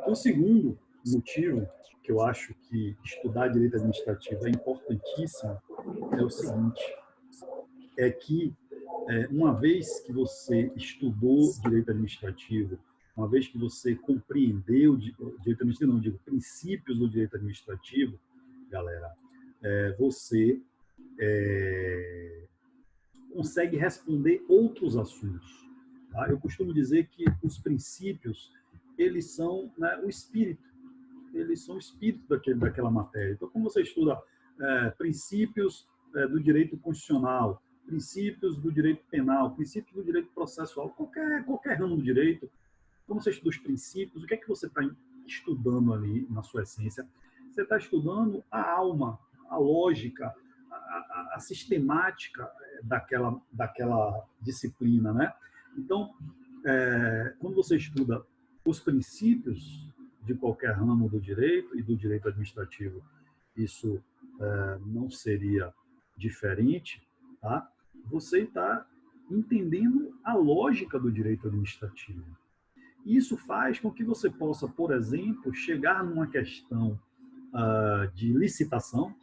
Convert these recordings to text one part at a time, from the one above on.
O segundo motivo que eu acho que estudar direito administrativo é importantíssimo é o seguinte, é que uma vez que você estudou direito administrativo, uma vez que você compreendeu direito administrativo, não digo princípios do direito administrativo, galera, você consegue responder outros assuntos. Tá? Eu costumo dizer que os princípios, eles são, né, o espírito, eles são o espírito daquela matéria. Então, como você estuda princípios do direito constitucional, princípios do direito penal, princípios do direito processual, qualquer ramo do direito, como você estuda os princípios, o que é que você está estudando ali na sua essência? Você está estudando a alma, a lógica, a sistemática daquela disciplina, né? Então, quando você estuda os princípios de qualquer ramo do direito e do direito administrativo, isso não seria diferente, tá? Você está entendendo a lógica do direito administrativo. Isso faz com que você possa, por exemplo, chegar numa questão de licitação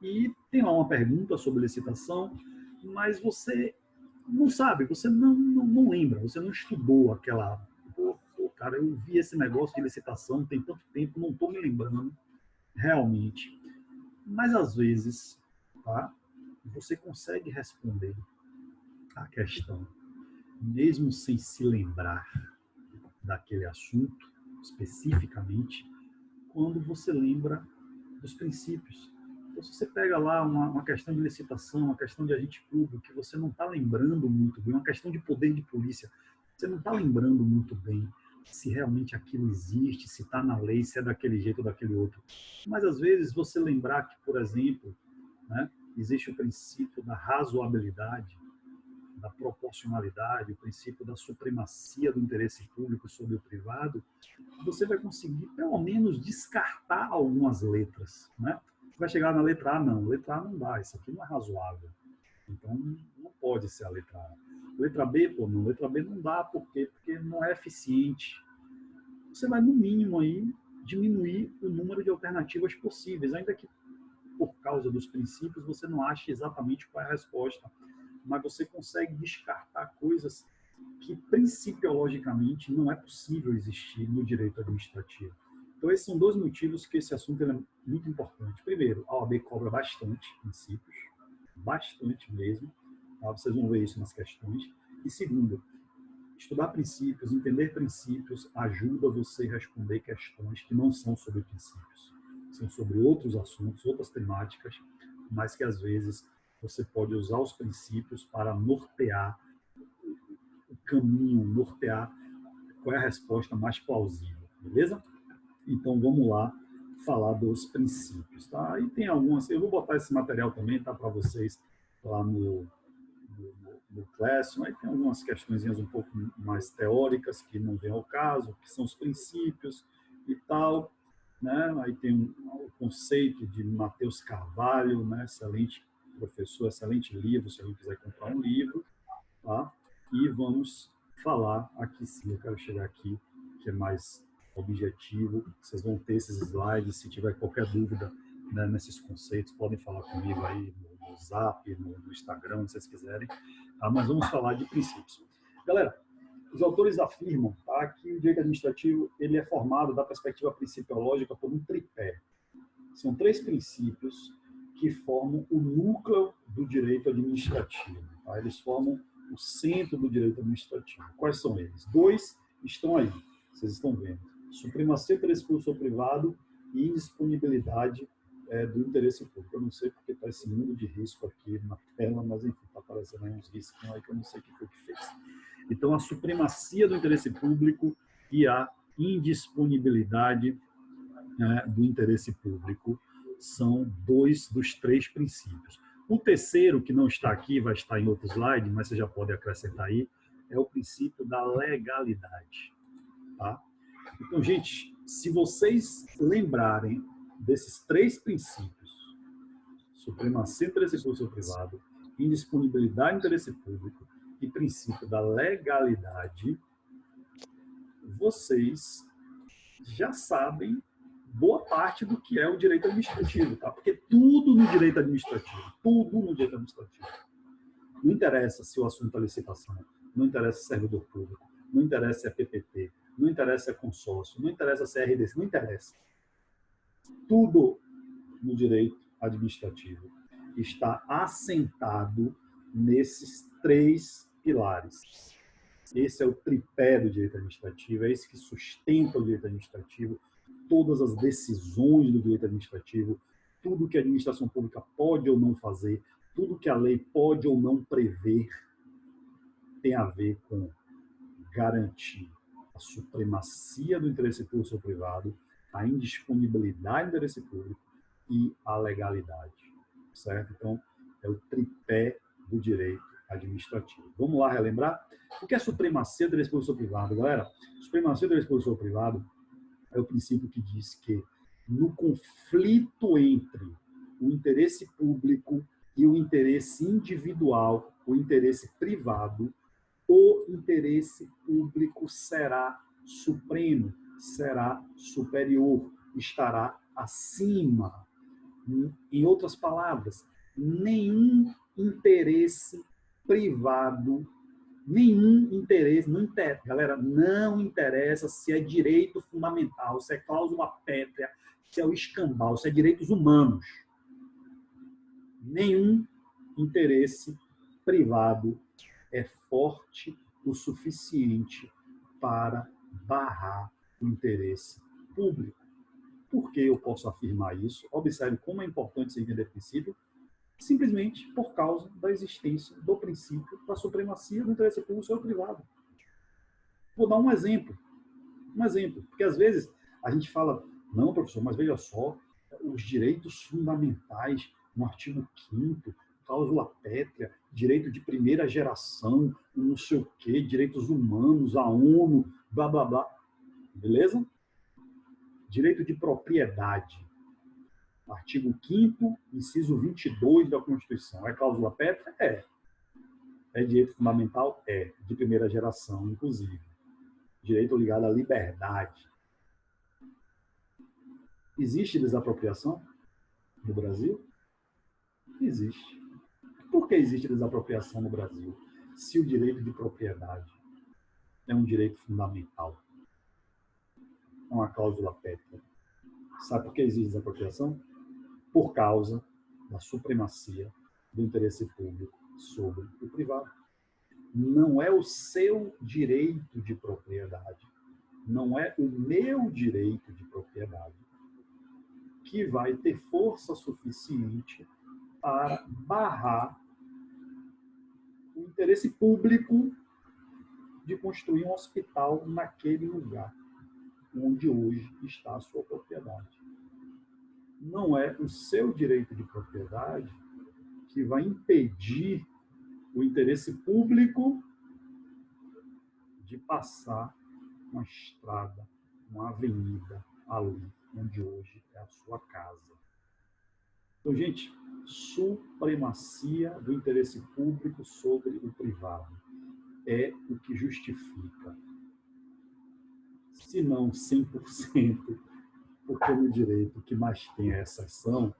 e tem lá uma pergunta sobre licitação, mas você não sabe, você não lembra, você não estudou aquela... Pô, cara, eu vi esse negócio de licitação tem tanto tempo, não estou me lembrando realmente. Mas, às vezes, tá, você consegue responder a questão, mesmo sem se lembrar daquele assunto especificamente, quando você lembra dos princípios. Então, se você pega lá uma questão de licitação, uma questão de agente público, que você não está lembrando muito bem, uma questão de poder de polícia, você não está lembrando muito bem se realmente aquilo existe, se está na lei, se é daquele jeito ou daquele outro. Mas, às vezes, você lembrar que, por exemplo, né, existe o princípio da razoabilidade, da proporcionalidade, o princípio da supremacia do interesse público sobre o privado, você vai conseguir, pelo menos, descartar algumas letras, né? Você vai chegar na letra A, não, letra A não dá, isso aqui não é razoável. Então, não pode ser a letra A. Letra B, pô, não, letra B não dá, por quê? Porque não é eficiente. Você vai, no mínimo, aí, diminuir o número de alternativas possíveis, ainda que, por causa dos princípios, você não ache exatamente qual é a resposta, mas você consegue descartar coisas que, principiologicamente, não é possível existir no direito administrativo. Então, esses são dois motivos que esse assunto é muito importante. Primeiro, a OAB cobra bastante princípios, bastante mesmo, tá? Vocês vão ver isso nas questões. E segundo, estudar princípios, entender princípios, ajuda você a responder questões que não são sobre princípios, são sobre outros assuntos, outras temáticas, mas que, às vezes, você pode usar os princípios para nortear o caminho, nortear qual é a resposta mais plausível, beleza? Então, vamos lá falar dos princípios, tá? E tem algumas, eu vou botar esse material também, tá, para vocês lá no Classroom. Aí tem algumas questõezinhas um pouco mais teóricas que não vem ao caso, que são os princípios e tal, né? Aí tem o conceito de Matheus Carvalho, né? Excelente professor, excelente livro, se alguém quiser comprar um livro, tá? E vamos falar aqui sim, eu quero chegar aqui, que é mais objetivo, vocês vão ter esses slides, se tiver qualquer dúvida, né, nesses conceitos, podem falar comigo aí no Zap, no Instagram, se vocês quiserem, tá? Mas vamos falar de princípios. Galera, os autores afirmam, tá, que o direito administrativo ele é formado da perspectiva principiológica por um tripé. São três princípios que formam o núcleo do direito administrativo. Tá? Eles formam o centro do direito administrativo. Quais são eles? Dois estão aí, vocês estão vendo. Supremacia do interesse público sobre o privado e indisponibilidade do interesse público. Eu não sei porque está esse mundo de risco aqui na tela, mas enfim, está aparecendo aí uns riscos aí que eu não sei o que foi que fez. Então, a supremacia do interesse público e a indisponibilidade do interesse público são dois dos três princípios. O terceiro, que não está aqui, vai estar em outro slide, mas você já pode acrescentar aí, é o princípio da legalidade. Tá? Então, gente, se vocês lembrarem desses três princípios, supremacia do interesse público ou privado, indisponibilidade do interesse público e princípio da legalidade, vocês já sabem boa parte do que é o direito administrativo, tá? Porque tudo no direito administrativo, não interessa se o assunto é licitação, não interessa se é servidor público, não interessa se é PPP, não interessa se é consórcio, não interessa se é RDC, não interessa. Tudo no direito administrativo está assentado nesses três pilares. Esse é o tripé do direito administrativo, é esse que sustenta o direito administrativo, todas as decisões do direito administrativo, tudo que a administração pública pode ou não fazer, tudo que a lei pode ou não prever, tem a ver com garantir a supremacia do interesse público sobre o privado, a indisponibilidade do interesse público e a legalidade, certo? Então, é o tripé do direito administrativo. Vamos lá relembrar? O que é supremacia do interesse público sobre o privado, galera? Supremacia do interesse público sobre o privado é o princípio que diz que no conflito entre o interesse público e o interesse individual, o interesse privado, o interesse público será supremo, será superior, estará acima. Em outras palavras, nenhum interesse privado, galera, não interessa se é direito fundamental, se é cláusula pétrea, se é o escambau, se é direitos humanos. Nenhum interesse privado é forte o suficiente para barrar o interesse público. Por que eu posso afirmar isso? Observe como é importante você entender o princípio, simplesmente por causa da existência do princípio da supremacia do interesse público sobre o privado. Vou dar um exemplo, porque às vezes a gente fala, não, professor, mas veja só, os direitos fundamentais no artigo 5º, cláusula pétrea, direito de primeira geração, não sei o quê, direitos humanos, a ONU, blá, blá, blá. Beleza? Direito de propriedade. Artigo 5º, inciso 22 da Constituição. É cláusula pétrea? É. É direito fundamental? É. De primeira geração, inclusive. Direito ligado à liberdade. Existe desapropriação no Brasil? Existe. Por que existe desapropriação no Brasil? Se o direito de propriedade é um direito fundamental, é uma cláusula pétrea. Sabe por que existe desapropriação? Por causa da supremacia do interesse público sobre o privado. Não é o seu direito de propriedade, não é o meu direito de propriedade que vai ter força suficiente para barrar o interesse público de construir um hospital naquele lugar onde hoje está a sua propriedade. Não é o seu direito de propriedade que vai impedir o interesse público de passar uma estrada, uma avenida ali onde hoje é a sua casa. Então, gente, supremacia do interesse público sobre o privado é o que justifica, se não 100%, porque no direito o que mais tem é exceção,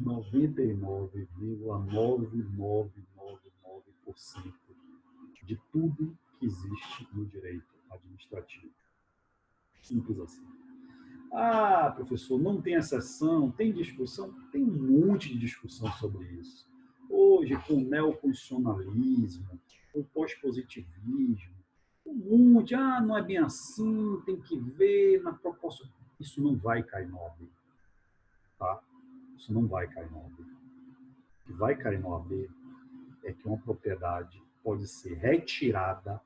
99,9999% de tudo que existe no direito administrativo. Simples assim. Ah, professor, não tem exceção, tem discussão? Tem um monte de discussão sobre isso. Hoje, com o neoconstitucionalismo, com o pós-positivismo, um monte, não é bem assim, tem que ver na proposta. Isso não vai cair no OAB. Tá? Isso não vai cair no OAB. O que vai cair no OAB é que uma propriedade pode ser retirada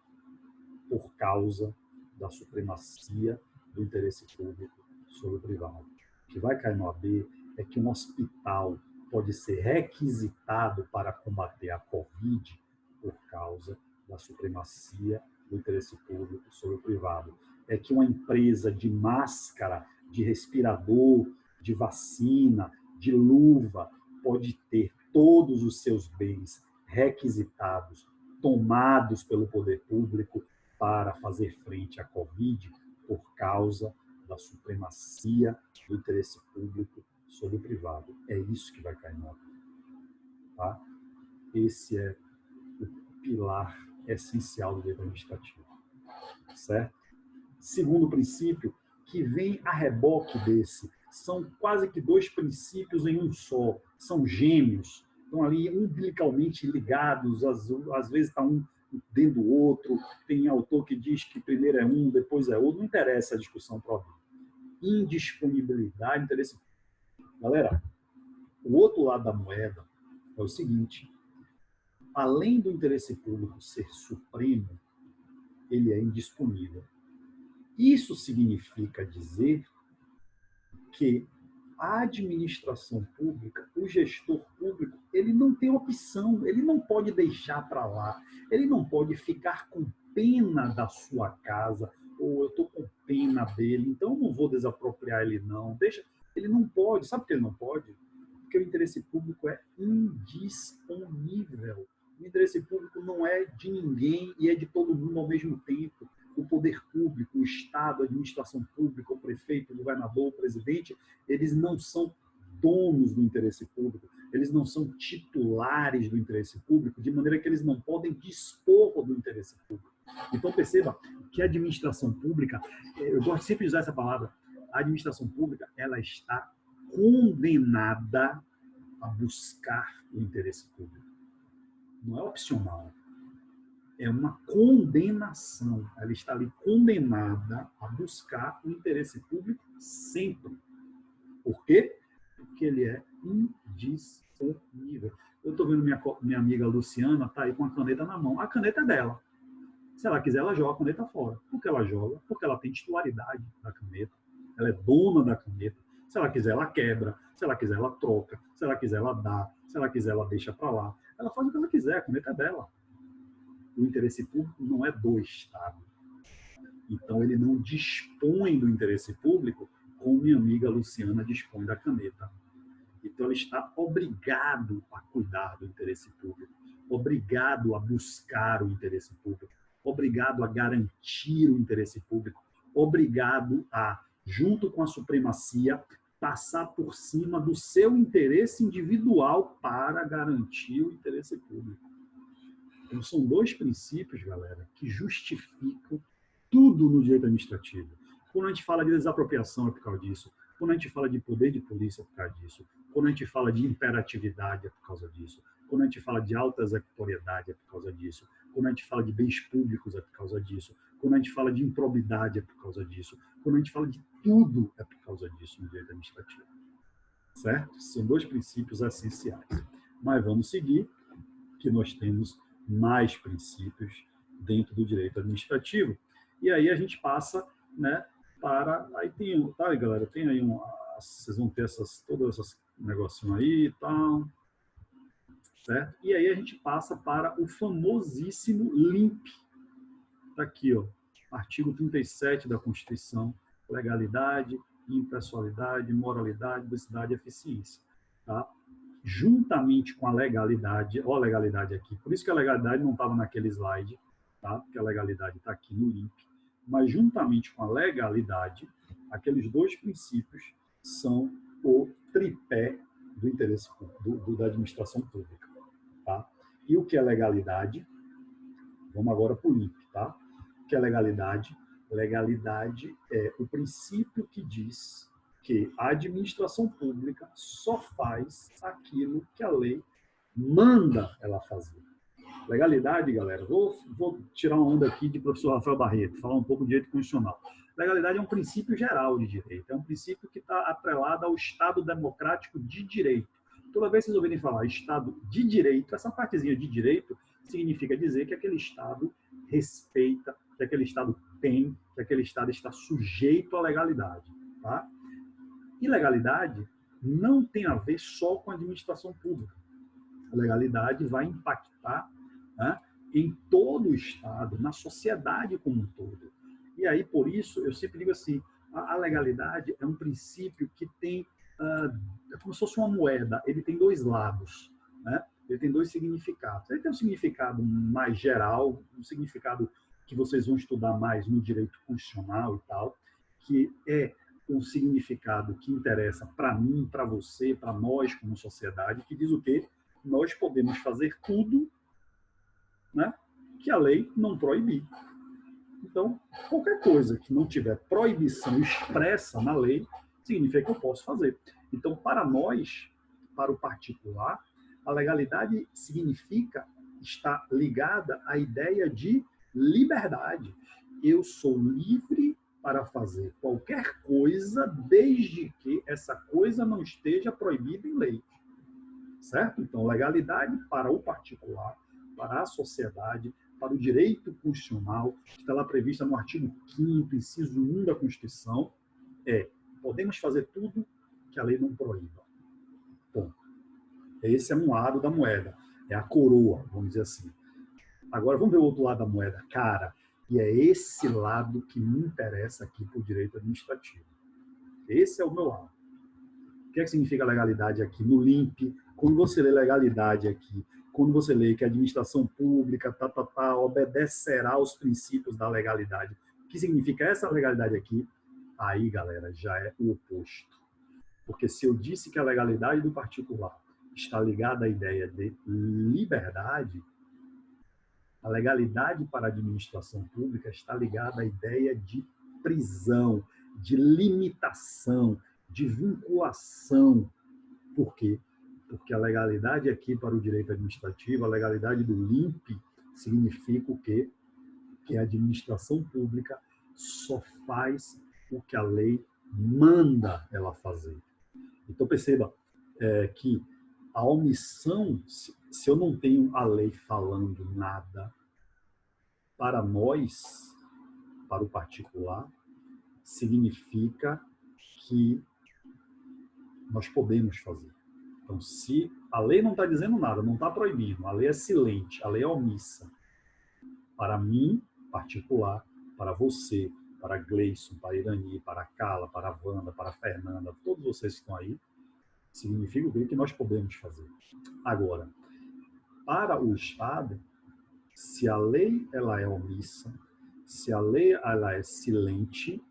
por causa da supremacia do interesse público sobre o privado. O que vai cair no OAB é que um hospital pode ser requisitado para combater a Covid por causa da supremacia do interesse público sobre o privado. É que uma empresa de máscara, de respirador, de vacina, de luva, pode ter todos os seus bens requisitados, tomados pelo poder público, para fazer frente à Covid por causa da supremacia do interesse público sobre o privado. É isso que vai cair na prova. Tá? Esse é o pilar essencial do direito administrativo. Certo? Segundo princípio, que vem a reboque desse, são quase que dois princípios em um só, são gêmeos, estão ali umbilicalmente ligados, às vezes está um dentro do outro, tem autor que diz que primeiro é um, depois é outro, não interessa a discussão própria. Indisponibilidade, interesse. Galera, o outro lado da moeda é o seguinte, além do interesse público ser supremo, ele é indisponível. Isso significa dizer que a administração pública, o gestor público, ele não tem opção, ele não pode deixar para lá, ele não pode ficar com pena da sua casa, ou eu estou com pena dele, então eu não vou desapropriar ele não, deixa, ele não pode, sabe por que ele não pode? Porque o interesse público é indisponível, o interesse público não é de ninguém e é de todo mundo ao mesmo tempo. O poder público, o Estado, a administração pública, o prefeito, o governador, o presidente, eles não são donos do interesse público, eles não são titulares do interesse público, de maneira que eles não podem dispor do interesse público. Então, perceba que a administração pública, eu gosto sempre de usar essa palavra, a administração pública, ela está condenada a buscar o interesse público. Não é opcional. É uma condenação. Ela está ali condenada a buscar o interesse público sempre. Por quê? Porque ele é indisponível. Eu estou vendo minha amiga Luciana está aí com a caneta na mão. A caneta é dela. Se ela quiser, ela joga a caneta fora. Por que ela joga? Porque ela tem titularidade da caneta. Ela é dona da caneta. Se ela quiser, ela quebra. Se ela quiser, ela troca. Se ela quiser, ela dá. Se ela quiser, ela deixa para lá. Ela faz o que ela quiser. A caneta é dela. O interesse público não é do Estado. Então, ele não dispõe do interesse público como minha amiga Luciana dispõe da caneta. Então, ele está obrigado a cuidar do interesse público, obrigado a buscar o interesse público, obrigado a garantir o interesse público, obrigado a, junto com a supremacia, passar por cima do seu interesse individual para garantir o interesse público. Então, são dois princípios, galera, que justificam tudo no direito administrativo. Quando a gente fala de desapropriação é por causa disso. Quando a gente fala de poder de polícia é por causa disso. Quando a gente fala de imperatividade é por causa disso. Quando a gente fala de alta executoriedade é por causa disso. Quando a gente fala de bens públicos é por causa disso. Quando a gente fala de improbidade é por causa disso. Quando a gente fala de tudo é por causa disso no direito administrativo. Certo? São dois princípios essenciais. Mas vamos seguir, que nós temos mais princípios dentro do direito administrativo. E aí a gente passa, né, para... Aí tem, tá, galera? Tem aí vocês vão ter todas essas negocinhos aí e tal. Certo? E aí a gente passa para o famosíssimo LIMP. Está aqui, ó, artigo 37 da Constituição, legalidade, impessoalidade, moralidade, diversidade e eficiência. Tá? Juntamente com a legalidade, ó a legalidade aqui, por isso que a legalidade não estava naquele slide, tá? Porque a legalidade está aqui no link, mas juntamente com a legalidade, aqueles dois princípios são o tripé do interesse público, da administração pública. Tá? E o que é legalidade? Vamos agora para o link, tá? O que é legalidade? Legalidade é o princípio que diz que a administração pública só faz aquilo que a lei manda ela fazer. Legalidade, galera, vou tirar uma onda aqui de professor Rafael Barreto, falar um pouco de direito constitucional. Legalidade é um princípio geral de direito, é um princípio que está atrelado ao Estado democrático de direito. Toda vez que vocês ouvirem falar Estado de direito, essa partezinha de direito significa dizer que aquele Estado respeita, que aquele Estado tem, que aquele Estado está sujeito à legalidade. Tá? E legalidade não tem a ver só com a administração pública. A legalidade vai impactar, né, em todo o Estado, na sociedade como um todo. E aí, por isso, eu sempre digo assim, a legalidade é um princípio que tem, é como se fosse uma moeda, ele tem dois lados, né? Ele tem dois significados. Ele tem um significado mais geral, um significado que vocês vão estudar mais no direito constitucional e tal, que é um significado que interessa para mim, para você, para nós como sociedade, que diz o quê? Nós podemos fazer tudo, né, que a lei não proibir. Então, qualquer coisa que não tiver proibição expressa na lei, significa que eu posso fazer. Então, para nós, para o particular, a legalidade significa estar ligada à ideia de liberdade. Eu sou livre para fazer qualquer coisa, desde que essa coisa não esteja proibida em lei. Certo? Então, legalidade para o particular, para a sociedade, para o direito constitucional, que está lá prevista no artigo 5º, inciso 1 da Constituição, podemos fazer tudo que a lei não proíba. Bom, esse é um lado da moeda, é a coroa, vamos dizer assim. Agora, vamos ver o outro lado da moeda, cara, e é esse lado que me interessa aqui para o direito administrativo. Esse é o meu lado. O que é que significa legalidade aqui? No LIMP, quando você lê legalidade aqui, quando você lê que a administração pública obedecerá aos princípios da legalidade, o que significa essa legalidade aqui? Aí, galera, já é o oposto. Porque se eu disse que a legalidade do particular está ligada à ideia de liberdade, a legalidade para a administração pública está ligada à ideia de prisão, de limitação, de vinculação. Por quê? Porque a legalidade aqui para o direito administrativo, a legalidade do LIMP, significa o quê? Que a administração pública só faz o que a lei manda ela fazer. Então, perceba que a omissão, se eu não tenho a lei falando nada, para nós, para o particular, significa que nós podemos fazer. Então, se a lei não está dizendo nada, não está proibindo, a lei é silente, a lei é omissa, para mim, particular, para você, para Gleison, para Irani, para Carla, para Wanda, para Fernanda, todos vocês que estão aí, significa o que nós podemos fazer. Agora, para o Estado, se a lei ela é omissa, se a lei ela é silente,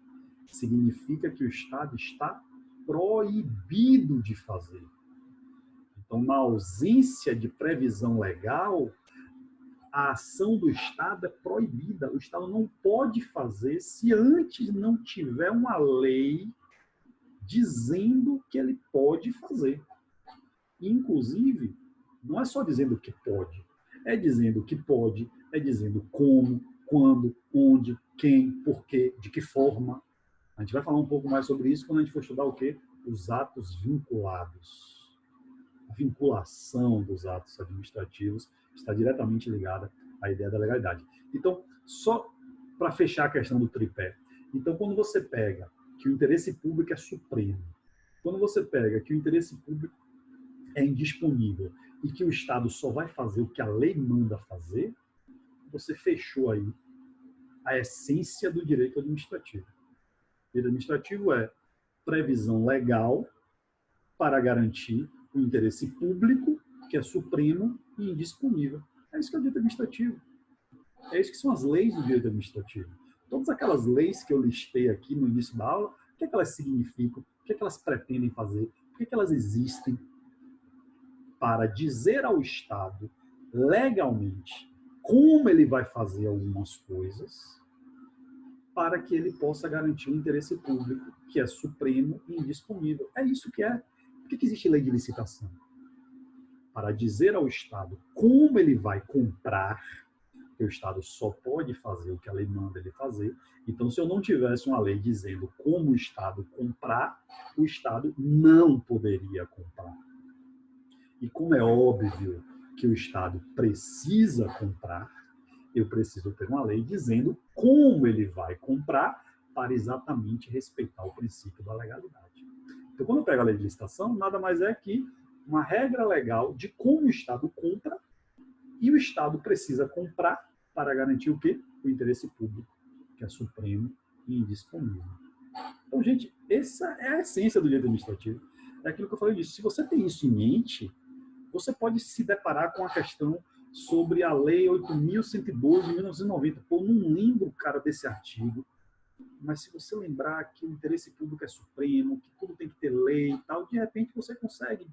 significa que o Estado está proibido de fazer. Então, na ausência de previsão legal, a ação do Estado é proibida. O Estado não pode fazer se antes não tiver uma lei dizendo que ele pode fazer. Inclusive, não é só dizendo que pode, é dizendo que pode, é dizendo como, quando, onde, quem, por quê, de que forma. A gente vai falar um pouco mais sobre isso quando a gente for estudar o quê? Os atos vinculados. A vinculação dos atos administrativos está diretamente ligada à ideia da legalidade. Então, só para fechar a questão do tripé. Então, quando você pega que o interesse público é supremo, quando você pega que o interesse público é indisponível e que o Estado só vai fazer o que a lei manda fazer, você fechou aí a essência do direito administrativo. O direito administrativo é previsão legal para garantir o interesse público, que é supremo e indisponível. É isso que é o direito administrativo. É isso que são as leis do direito administrativo. Todas aquelas leis que eu listei aqui no início da aula, o que é que elas significam? O que é que elas pretendem fazer? Por que é que elas existem? Para dizer ao Estado, legalmente, como ele vai fazer algumas coisas, para que ele possa garantir o interesse público, que é supremo e indisponível. É isso que é. Por que existe lei de licitação? Para dizer ao Estado como ele vai comprar, que o Estado só pode fazer o que a lei manda ele fazer. Então, se eu não tivesse uma lei dizendo como o Estado comprar, o Estado não poderia comprar. E como é óbvio que o Estado precisa comprar, eu preciso ter uma lei dizendo como ele vai comprar para exatamente respeitar o princípio da legalidade. Então, quando eu pego a lei de licitação, nada mais é que uma regra legal de como o Estado compra e o Estado precisa comprar para garantir o quê? O interesse público, que é supremo e indisponível. Então, gente, essa é a essência do direito administrativo. É aquilo que eu falei disso. Se você tem isso em mente, você pode se deparar com a questão sobre a Lei 8.112 de 1990. Pô, não lembro, cara, desse artigo, mas se você lembrar que o interesse público é supremo, que tudo tem que ter lei e tal, de repente você consegue,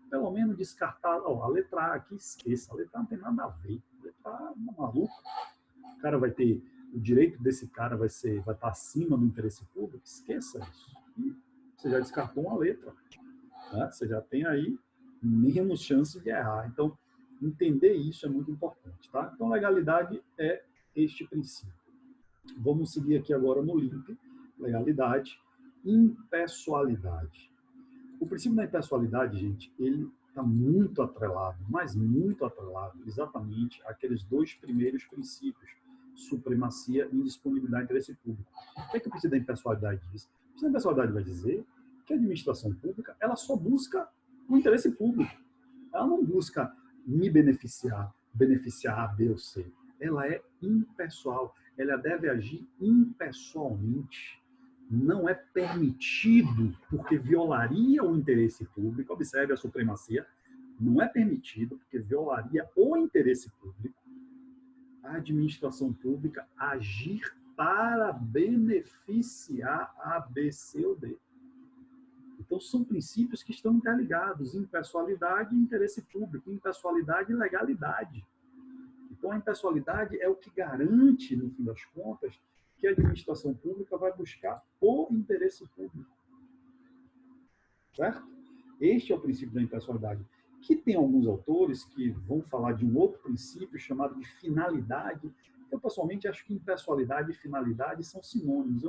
pelo menos, descartar. Ó, a letra A aqui, esqueça, a letra A não tem nada a ver. A letra A é maluco. O cara vai ter, o direito desse cara vai estar acima do interesse público, esqueça isso. E você já descartou uma letra, né? Você já tem aí menos chance de errar. Então, entender isso é muito importante, tá? Então, legalidade é este princípio. Vamos seguir aqui agora no link, legalidade, impessoalidade. O princípio da impessoalidade, gente, ele está muito atrelado, mas muito atrelado, exatamente àqueles dois primeiros princípios, supremacia e indisponibilidade do interesse público. O que é que o princípio da impessoalidade diz? O princípio da impessoalidade vai dizer que a administração pública ela só busca o interesse público. Ela não busca me beneficiar, beneficiar A, B ou C. Ela é impessoal. Ela deve agir impessoalmente. Não é permitido, porque violaria o interesse público. Observe a supremacia. Não é permitido, porque violaria o interesse público, a administração pública agir para beneficiar A, B, C ou D. Então, são princípios que estão interligados, impessoalidade e interesse público, impessoalidade e legalidade. Então, a impessoalidade é o que garante, no fim das contas, que a administração pública vai buscar o interesse público. Certo? Este é o princípio da impessoalidade, que tem alguns autores que vão falar de um outro princípio chamado de finalidade. Eu, pessoalmente, acho que impessoalidade e finalidade são sinônimos.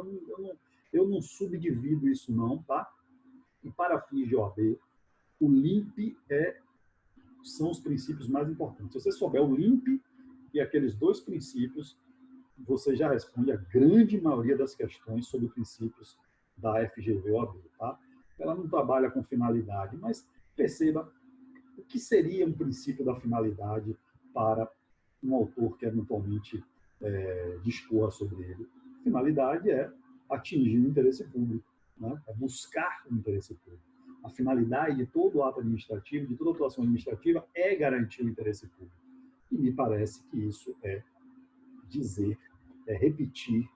Eu não subdivido isso, não, tá? E para fins de OAB, o LIMP são os princípios mais importantes. Se você souber o LIMP e aqueles dois princípios, você já responde a grande maioria das questões sobre princípios da FGV-OAB. Tá? Ela não trabalha com finalidade, mas perceba o que seria um princípio da finalidade para um autor que eventualmente discorra sobre ele. Finalidade é atingir o interesse público, né? É buscar o interesse público. A finalidade de todo ato administrativo, de toda atuação administrativa, é garantir o interesse público. E me parece que isso é dizer, é repetir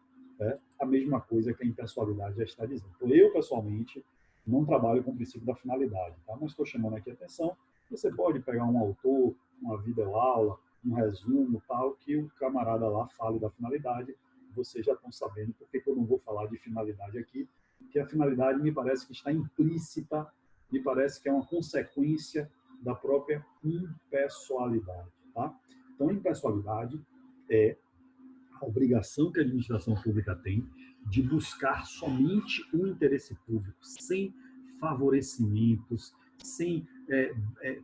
a mesma coisa que a impessoalidade já está dizendo. Então, eu, pessoalmente, não trabalho com o princípio da finalidade, tá? Mas estou chamando aqui a atenção. Você pode pegar um autor, uma videoaula, um resumo, tal, que o camarada lá fale da finalidade. Vocês já estão sabendo por que eu não vou falar de finalidade aqui, que a finalidade me parece que está implícita, me parece que é uma consequência da própria impessoalidade. Tá? Então, a impessoalidade é a obrigação que a administração pública tem de buscar somente o interesse público, sem favorecimentos, sem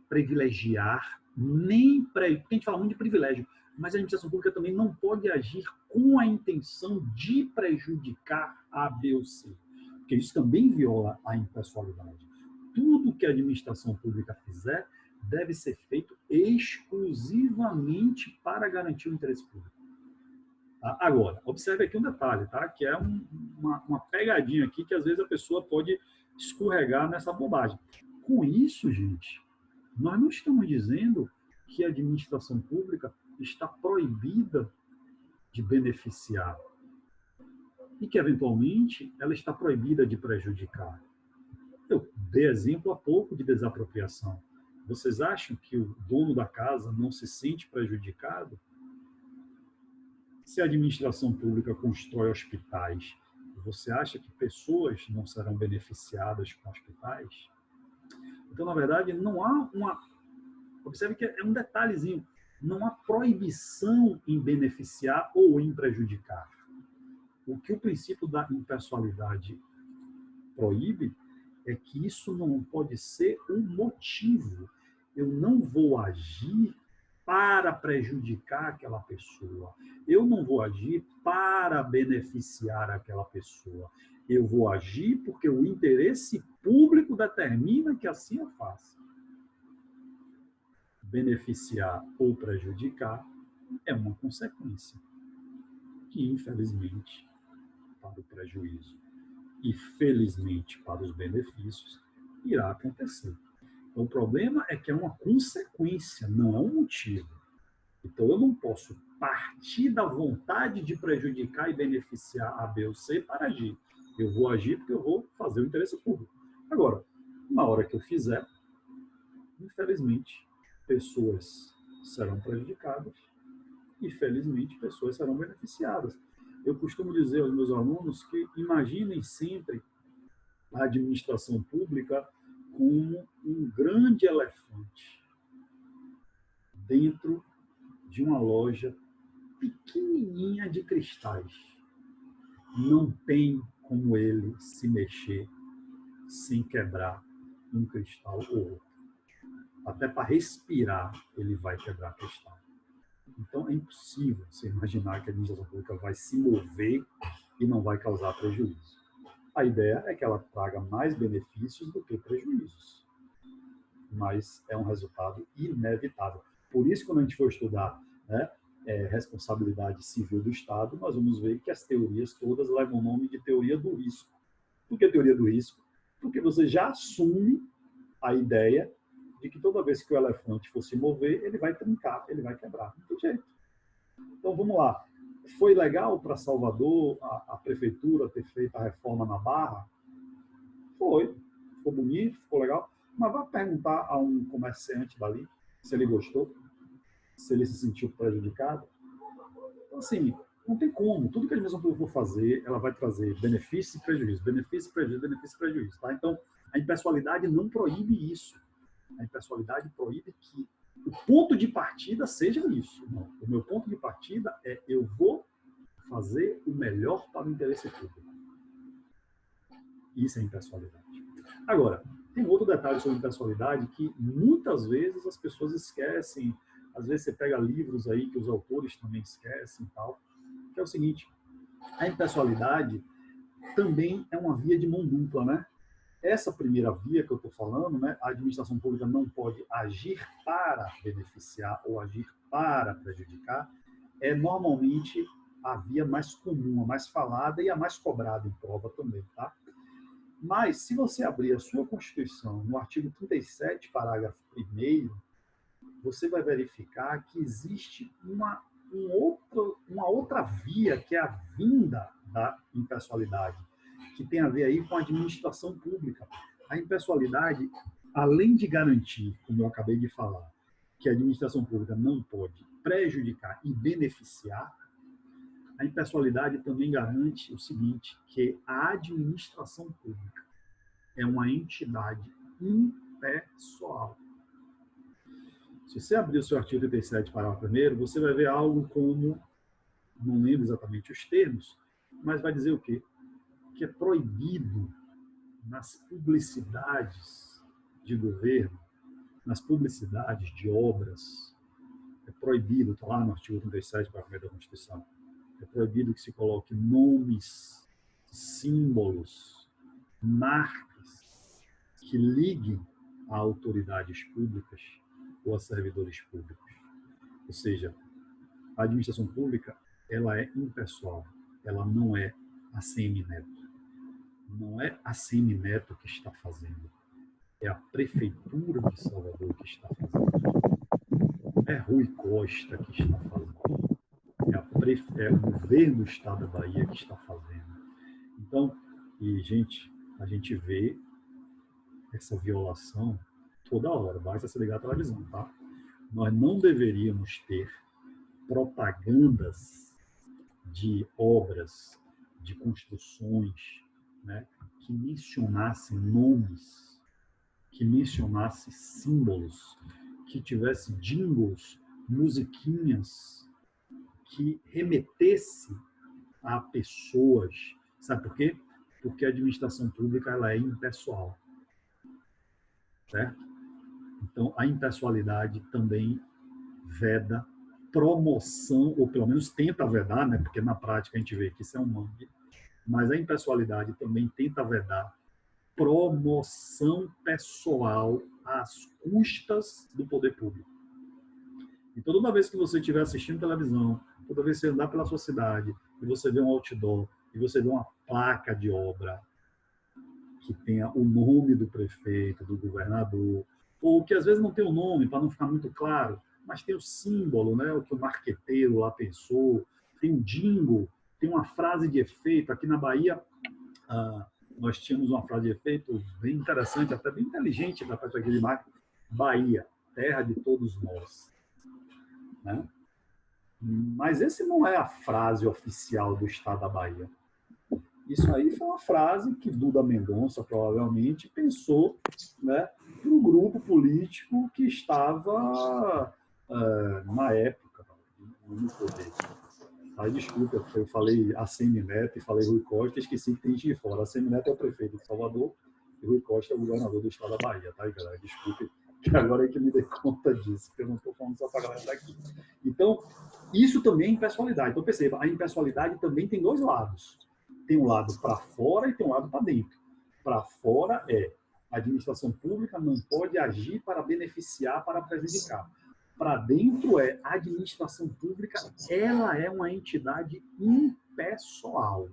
privilegiar, nem porque a gente fala muito de privilégio, mas a administração pública também não pode agir com a intenção de prejudicar A, B ou C, porque isso também viola a impessoalidade. Tudo que a administração pública fizer deve ser feito exclusivamente para garantir o interesse público. Agora, observe aqui um detalhe, tá? Que é uma pegadinha aqui que às vezes a pessoa pode escorregar nessa bobagem. Com isso, gente, nós não estamos dizendo que a administração pública está proibida de beneficiar e que, eventualmente, ela está proibida de prejudicar. Eu dei exemplo há pouco de desapropriação. Vocês acham que o dono da casa não se sente prejudicado? Se a administração pública constrói hospitais, você acha que pessoas não serão beneficiadas com hospitais? Então, na verdade, não há uma... Observe que é um detalhezinho. Não há proibição em beneficiar ou em prejudicar. O que o princípio da impessoalidade proíbe é que isso não pode ser um motivo. Eu não vou agir para prejudicar aquela pessoa. Eu não vou agir para beneficiar aquela pessoa. Eu vou agir porque o interesse público determina que assim eu faça. Beneficiar ou prejudicar é uma consequência que, infelizmente, para o prejuízo e, felizmente, para os benefícios, irá acontecer. O problema é que é uma consequência, não é um motivo. Então, eu não posso partir da vontade de prejudicar e beneficiar A, B ou C para agir. Eu vou agir porque eu vou fazer o interesse público. Agora, na hora que eu fizer, infelizmente, pessoas serão prejudicadas e, felizmente, pessoas serão beneficiadas. Eu costumo dizer aos meus alunos que imaginem sempre a administração pública como um grande elefante dentro de uma loja pequenininha de cristais. Não tem como ele se mexer sem quebrar um cristal ou outro. Até para respirar, ele vai quebrar cristal. Então, é impossível você imaginar que a administração pública vai se mover e não vai causar prejuízo. A ideia é que ela traga mais benefícios do que prejuízos. Mas é um resultado inevitável. Por isso, quando a gente for estudar, né, responsabilidade civil do Estado, nós vamos ver que as teorias todas levam o nome de teoria do risco. Por que teoria do risco? Porque você já assume a ideia de que toda vez que o elefante for se mover, ele vai trincar, ele vai quebrar. Não tem jeito. Então, vamos lá. Foi legal para Salvador a prefeitura ter feito a reforma na Barra? Foi. Ficou bonito, ficou legal. Mas vai perguntar a um comerciante dali se ele gostou, se ele se sentiu prejudicado. Então, assim, não tem como. Tudo que a administração for fazer, ela vai trazer benefício e prejuízo, benefício, prejuízo, benefício e prejuízo. Tá? Então, a impessoalidade não proíbe isso. A impessoalidade proíbe que o ponto de partida seja isso. Não. O meu ponto de partida é eu vou fazer o melhor para o interesse público. Isso é impessoalidade. Agora, tem outro detalhe sobre impessoalidade que muitas vezes as pessoas esquecem. Às vezes você pega livros aí que os autores também esquecem e tal, que é o seguinte: a impessoalidade também é uma via de mão dupla, né? Essa primeira via que eu estou falando, né, a administração pública não pode agir para beneficiar ou agir para prejudicar, é normalmente a via mais comum, a mais falada e a mais cobrada em prova também, tá? Mas, se você abrir a sua Constituição, no artigo 37, parágrafo 1º, você vai verificar que existe uma outra via, que é a vinda da impessoalidade, que tem a ver aí com a administração pública. A impessoalidade, além de garantir, como eu acabei de falar, que a administração pública não pode prejudicar e beneficiar, a impessoalidade também garante o seguinte, que a administração pública é uma entidade impessoal. Se você abrir o seu artigo 37, parágrafo 1º, você vai ver algo como, não lembro exatamente os termos, mas vai dizer o quê? Que é proibido nas publicidades de governo, nas publicidades de obras, é proibido, está lá no artigo 37, parágrafo 1º da Constituição, é proibido que se coloque nomes, símbolos, marcas que liguem a autoridades públicas ou a servidores públicos. Ou seja, a administração pública, ela é impessoal, ela não é a Semineto. Não é a Semineto que está fazendo, é a Prefeitura de Salvador que está fazendo. É Rui Costa que está fazendo. É o governo do Estado da Bahia que está fazendo. Então, a gente vê essa violação toda hora, basta se ligar à televisão, tá? Nós não deveríamos ter propagandas de obras, de construções, né, que mencionassem nomes, que mencionassem símbolos, que tivesse jingles, musiquinhas, que remetesse a pessoas. Sabe por quê? Porque a administração pública ela é impessoal. Certo? Então, a impessoalidade também veda promoção, ou pelo menos tenta vedar, né? Porque na prática a gente vê que isso é um mangue, mas a impessoalidade também tenta vedar promoção pessoal às custas do poder público. Então, toda vez que você estiver assistindo televisão, toda vez que você andar pela sua cidade e você vê um outdoor, e você vê uma placa de obra que tenha o nome do prefeito, do governador, ou que às vezes não tem o nome, para não ficar muito claro, mas tem o símbolo, né? O que o marqueteiro lá pensou, tem um jingle, tem uma frase de efeito. Aqui na Bahia, nós tínhamos uma frase de efeito bem interessante, até bem inteligente da parte de marketing: Bahia, terra de todos nós. Né? Mas esse não é a frase oficial do Estado da Bahia. Isso aí foi uma frase que Duda Mendonça provavelmente pensou, né, para um grupo político que estava na época no poder. Aí, desculpa, eu falei ACM Neto e falei Rui Costa, esqueci que tem gente de fora. ACM Neto é o prefeito de Salvador e Rui Costa é o governador do estado da Bahia, tá, galera? Desculpe, que agora é que me dei conta disso, porque eu não estou falando só para a galera daqui. Então, isso também é impessoalidade. Então, perceba, a impessoalidade também tem dois lados. Tem um lado para fora e tem um lado para dentro. Para fora a administração pública não pode agir para beneficiar, para prejudicar. Para dentro a administração pública, ela é uma entidade impessoal.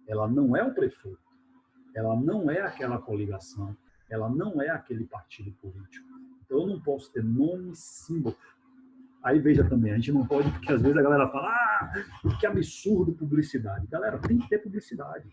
Ela não é o prefeito, ela não é aquela coligação, ela não é aquele partido político. Então, eu não posso ter nome e símbolo. Aí, veja também, a gente não pode, porque às vezes a galera fala, que absurdo publicidade. Galera, tem que ter publicidade.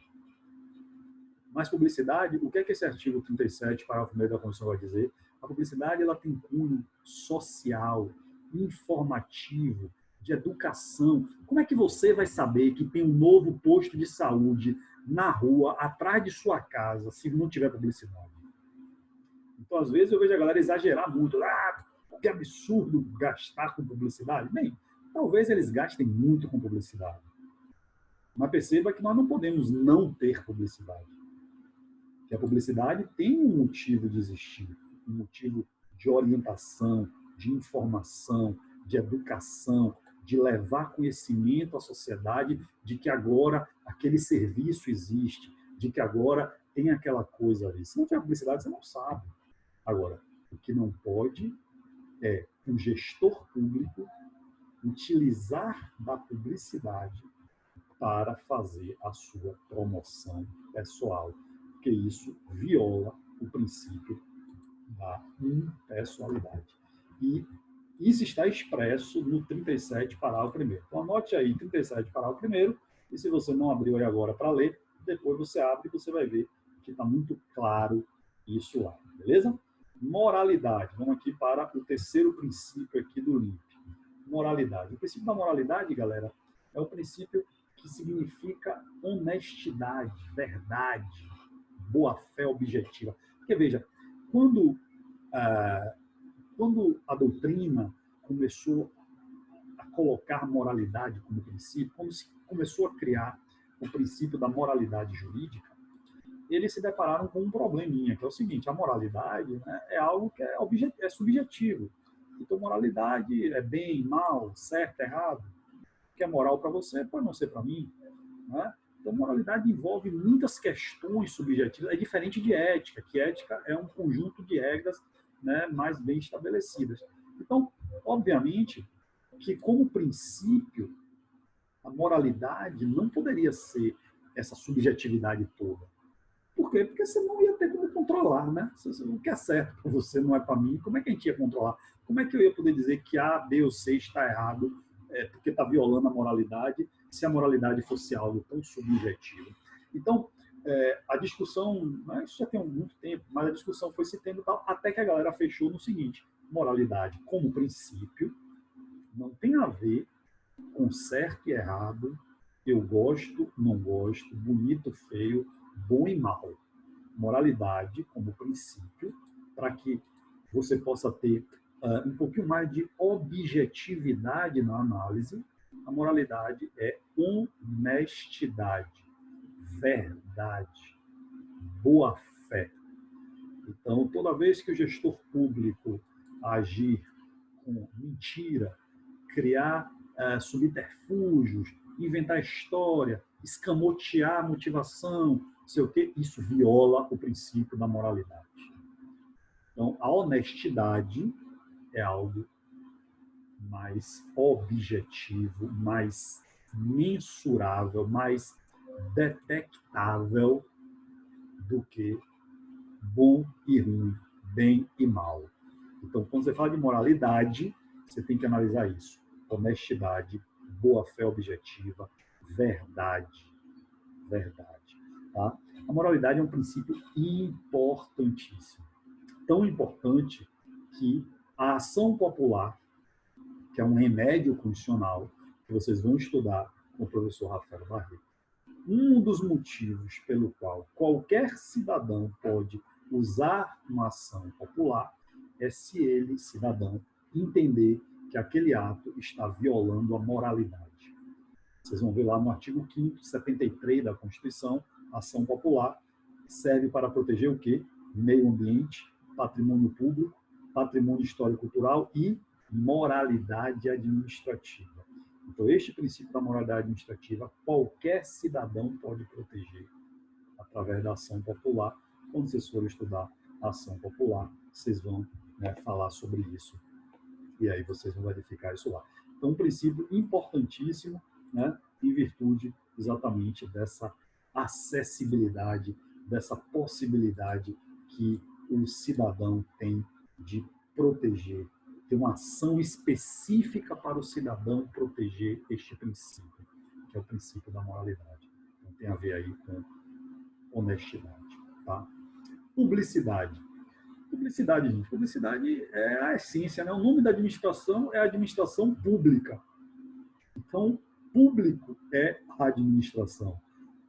Mas publicidade, o que é que esse artigo 37, parágrafo 1º da Constituição vai dizer? A publicidade, ela tem cunho social, informativo, de educação. Como é que você vai saber que tem um novo posto de saúde na rua, atrás de sua casa, se não tiver publicidade? Então, às vezes, eu vejo a galera exagerar muito. Que absurdo gastar com publicidade. Bem, talvez eles gastem muito com publicidade. Mas perceba que nós não podemos não ter publicidade. Que a publicidade tem um motivo de existir, um motivo de orientação, de informação, de educação, de levar conhecimento à sociedade de que agora aquele serviço existe, de que agora tem aquela coisa ali. Se não tiver publicidade, você não sabe. Agora, o que não pode é um gestor público utilizar da publicidade para fazer a sua promoção pessoal, porque isso viola o princípio da impessoalidade. E isso está expresso no 37, parágrafo 1º. Então, anote aí, 37, parágrafo 1º, e se você não abriu aí agora para ler, depois você abre e você vai ver que está muito claro isso lá, beleza? Moralidade. Vamos aqui para o terceiro princípio aqui do LIMP. Moralidade. O princípio da moralidade, galera, é o princípio que significa honestidade, verdade, boa-fé objetiva. Porque, veja, quando a doutrina começou a colocar moralidade como princípio, como se começou a criar o princípio da moralidade jurídica, eles se depararam com um probleminha, que é o seguinte: a moralidade, né, é algo que é subjetivo. Então, moralidade é bem, mal, certo, errado. O que é moral para você pode não ser para mim. Né? Então, moralidade envolve muitas questões subjetivas. É diferente de ética, que ética é um conjunto de regras, né, mais bem estabelecidas. Então, obviamente, que como princípio, a moralidade não poderia ser essa subjetividade toda. Por quê? Porque você não ia ter como controlar, né? O que é certo para você não é para mim, como é que a gente ia controlar? Como é que eu ia poder dizer que A, B ou C está errado porque está violando a moralidade, se a moralidade fosse algo tão subjetivo? Então, a discussão, né, isso já tem muito tempo, mas a discussão foi se tendo tal, até que a galera fechou no seguinte: moralidade como princípio não tem a ver com certo e errado, eu gosto, não gosto, bonito, feio, bom e mal. Moralidade como princípio, para que você possa ter um pouquinho mais de objetividade na análise. A moralidade é honestidade, verdade, boa fé. Então, toda vez que o gestor público agir com mentira, criar subterfúgios, inventar história, escamotear a motivação, não sei o quê, isso viola o princípio da moralidade. Então, a honestidade é algo mais objetivo, mais mensurável, mais detectável do que bom e ruim, bem e mal. Então, quando você fala de moralidade, você tem que analisar isso. Honestidade, boa-fé objetiva, verdade. Verdade. Tá? A moralidade é um princípio importantíssimo. Tão importante que a ação popular, que é um remédio condicional, que vocês vão estudar com o professor Rafael Barreto, um dos motivos pelo qual qualquer cidadão pode usar uma ação popular é se ele, cidadão, entender que aquele ato está violando a moralidade. Vocês vão ver lá no artigo 5º, 73 da Constituição, a ação popular serve para proteger o quê? Meio ambiente, patrimônio público, patrimônio histórico-cultural e moralidade administrativa. Então, este princípio da moralidade administrativa, qualquer cidadão pode proteger através da ação popular. Quando vocês forem estudar a ação popular, vocês vão, né, falar sobre isso. E aí vocês vão verificar isso lá. Então, um princípio importantíssimo, né, em virtude exatamente dessa acessibilidade, dessa possibilidade que o cidadão tem de proteger, ter uma ação específica para o cidadão proteger este princípio, que é o princípio da moralidade. Então, tem a ver aí com honestidade. Tá? Publicidade. Publicidade, gente. Publicidade é a essência, né? O nome da administração é administração pública. Então, público é a administração.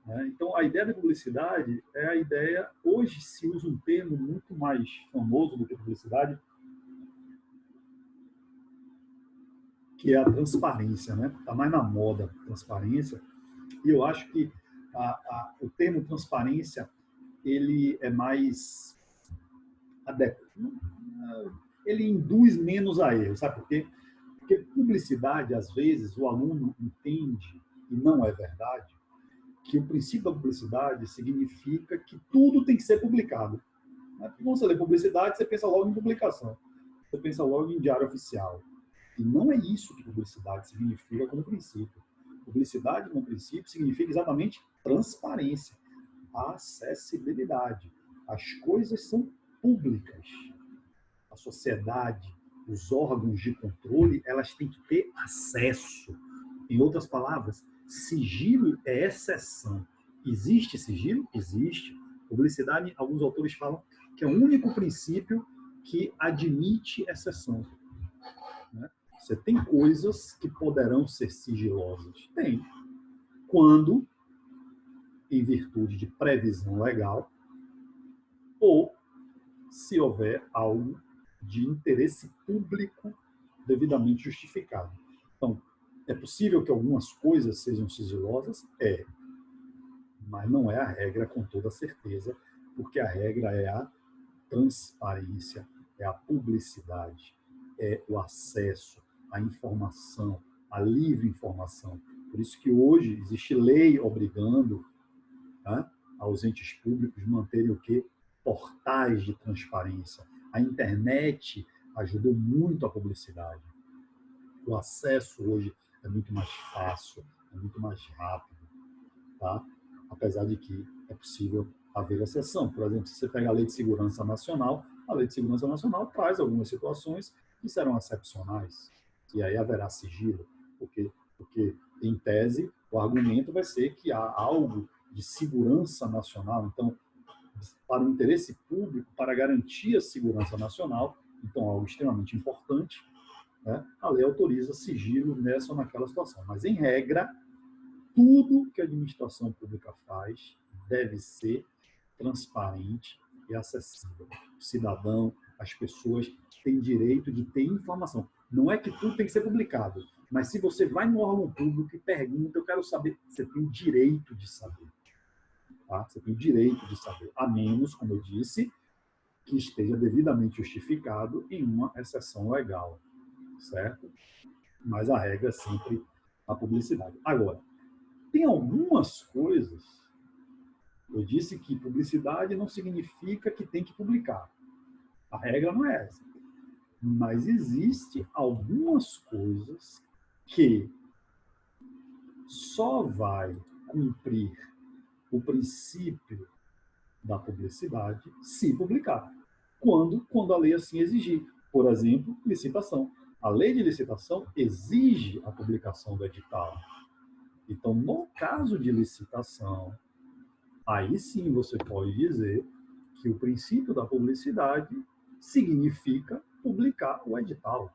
Né? Então, a ideia da publicidade é a ideia... Hoje se usa um termo muito mais famoso do que publicidade, que é a transparência. Né? Está mais na moda transparência. E eu acho que o termo transparência ele é mais adequado. Ele induz menos a erro. Sabe por quê? Porque publicidade, às vezes, o aluno entende, e não é verdade, que o princípio da publicidade significa que tudo tem que ser publicado. Quando você lê publicidade, você pensa logo em publicação. Você pensa logo em diário oficial. E não é isso que publicidade significa como princípio. Publicidade, como princípio, significa exatamente transparência, acessibilidade. As coisas são públicas. A sociedade, os órgãos de controle, elas têm que ter acesso. Em outras palavras, sigilo é exceção. Existe sigilo? Existe. Publicidade, alguns autores falam que é o único princípio que admite exceção. Né? Você tem coisas que poderão ser sigilosas? Tem. Quando, em virtude de previsão legal, ou se houver algo de interesse público devidamente justificado. Então, é possível que algumas coisas sejam sigilosas? É. Mas não é a regra com toda certeza, porque a regra é a transparência, é a publicidade, é o acesso à informação, à livre informação. Por isso que hoje existe lei obrigando, tá, aos entes públicos manterem o quê? Portais de transparência. A internet ajudou muito a publicidade. O acesso hoje é muito mais fácil, é muito mais rápido, tá? Apesar de que é possível haver exceção. Por exemplo, se você pega a Lei de Segurança Nacional, a Lei de Segurança Nacional traz algumas situações que serão excepcionais. E aí haverá sigilo, porque em tese, o argumento vai ser que há algo de segurança nacional. Então, para o interesse público, para garantir a segurança nacional, então algo extremamente importante, né, a lei autoriza sigilo nessa ou naquela situação. Mas, em regra, tudo que a administração pública faz deve ser transparente e acessível. O cidadão, as pessoas têm direito de ter informação. Não é que tudo tem que ser publicado, mas se você vai no órgão público e pergunta, eu quero saber, você tem o direito de saber. Tá? Você tem o direito de saber, a menos, como eu disse, que esteja devidamente justificado em uma exceção legal, certo? Mas a regra é sempre a publicidade. Agora, tem algumas coisas, eu disse que publicidade não significa que tem que publicar. A regra não é essa. Mas existe algumas coisas que só vai cumprir o princípio da publicidade se publicar. Quando a lei assim exigir. Por exemplo, licitação. A lei de licitação exige a publicação do edital. Então, no caso de licitação, aí sim você pode dizer que o princípio da publicidade significa publicar o edital.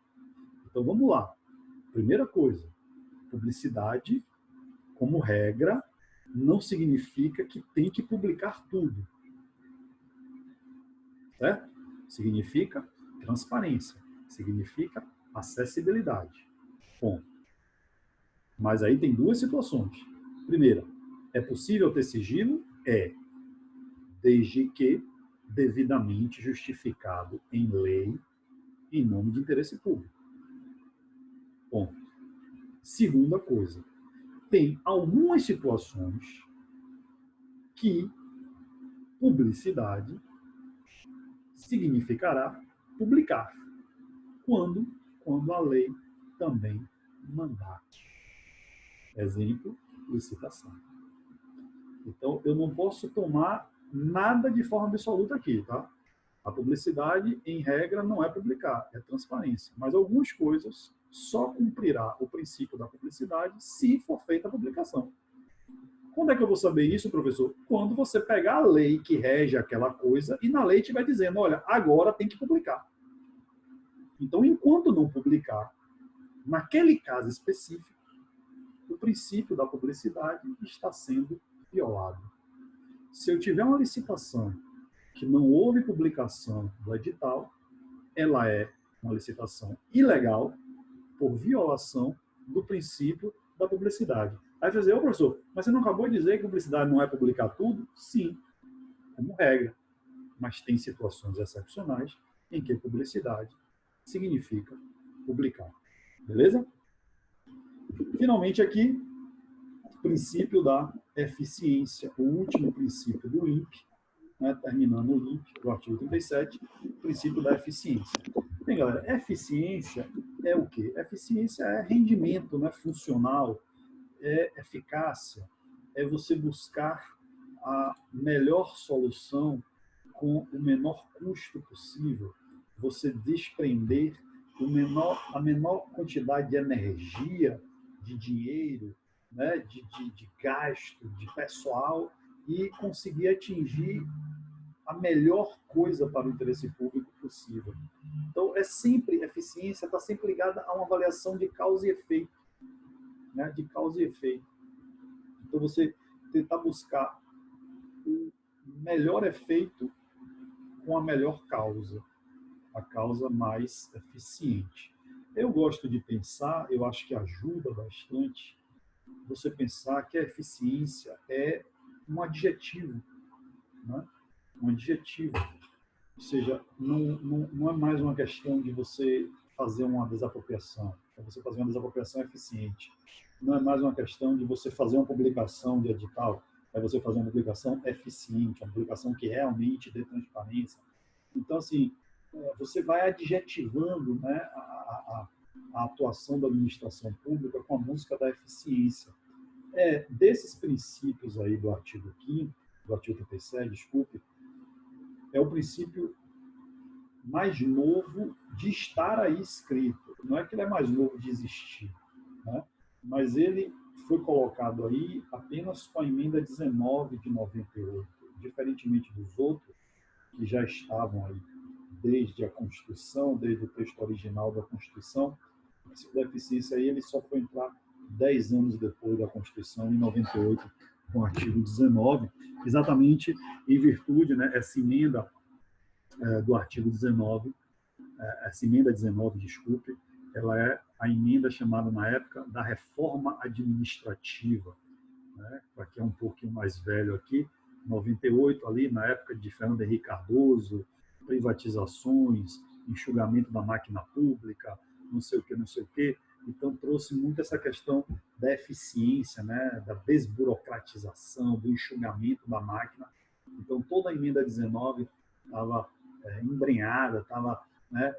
Então, vamos lá. Primeira coisa, publicidade, como regra, não significa que tem que publicar tudo. Certo? Significa transparência, significa acessibilidade. Bom, mas aí tem duas situações. Primeira, é possível ter sigilo? É, desde que devidamente justificado em lei, em nome de interesse público. Bom, segunda coisa, tem algumas situações que publicidade significará publicar, quando a lei também mandar. Exemplo, licitação. Então, eu não posso tomar nada de forma absoluta aqui, tá? A publicidade, em regra, não é publicar, é transparência. Mas algumas coisas só cumprirá o princípio da publicidade se for feita a publicação. Quando é que eu vou saber isso, professor? Quando você pegar a lei que rege aquela coisa e na lei estiver dizendo, olha, agora tem que publicar. Então, enquanto não publicar, naquele caso específico, o princípio da publicidade está sendo violado. Se eu tiver uma licitação que não houve publicação do edital, ela é uma licitação ilegal por violação do princípio da publicidade. Aí você diz, ô professor, mas você não acabou de dizer que publicidade não é publicar tudo? Sim, como regra. Mas tem situações excepcionais em que publicidade significa publicar. Beleza? Finalmente aqui, o princípio da eficiência, o último princípio do INPE, né, terminando o INPE, do artigo 37, o princípio da eficiência. Bem, galera, eficiência é o quê? Eficiência é rendimento, né, funcional, é eficácia, é você buscar a melhor solução com o menor custo possível, você desprender a menor quantidade de energia, de dinheiro, né, de gasto, de pessoal e conseguir atingir a melhor coisa para o interesse público possível. Então, eficiência está sempre ligada a uma avaliação de causa e efeito, né, de causa e efeito. Então, você tentar buscar o melhor efeito com a melhor causa, a causa mais eficiente. Eu gosto de pensar, eu acho que ajuda bastante você pensar que a eficiência é um adjetivo, né? Um adjetivo. Ou seja, não é mais uma questão de você fazer uma desapropriação. Você fazer uma desapropriação eficiente. Não é mais uma questão de você fazer uma publicação de edital. É você fazer uma publicação eficiente, uma publicação que realmente dê transparência. Então, assim, você vai adjetivando, né, a atuação da administração pública com a busca da eficiência. Desses princípios aí do artigo 5º, do artigo 37, desculpe, é o princípio mais novo de estar aí escrito. Não é que ele é mais novo de existir, né? Mas ele foi colocado aí apenas com a emenda 19 de 98, diferentemente dos outros que já estavam aí desde a Constituição, desde o texto original da Constituição. O princípio da eficiência aí, ele só foi entrar 10 anos depois da Constituição, em 98, com o artigo 19, exatamente em virtude, né, essa emenda do artigo 19, essa emenda 19, desculpe, ela é a emenda chamada na época da reforma administrativa, né? Para quem é um pouquinho mais velho aqui, 98 ali na época de Fernando Henrique Cardoso, privatizações, enxugamento da máquina pública, não sei o que, não sei o que. Então trouxe muito essa questão da eficiência, né? Da desburocratização, do enxugamento da máquina. Então toda a emenda 19 estava embrenhada, estava, né,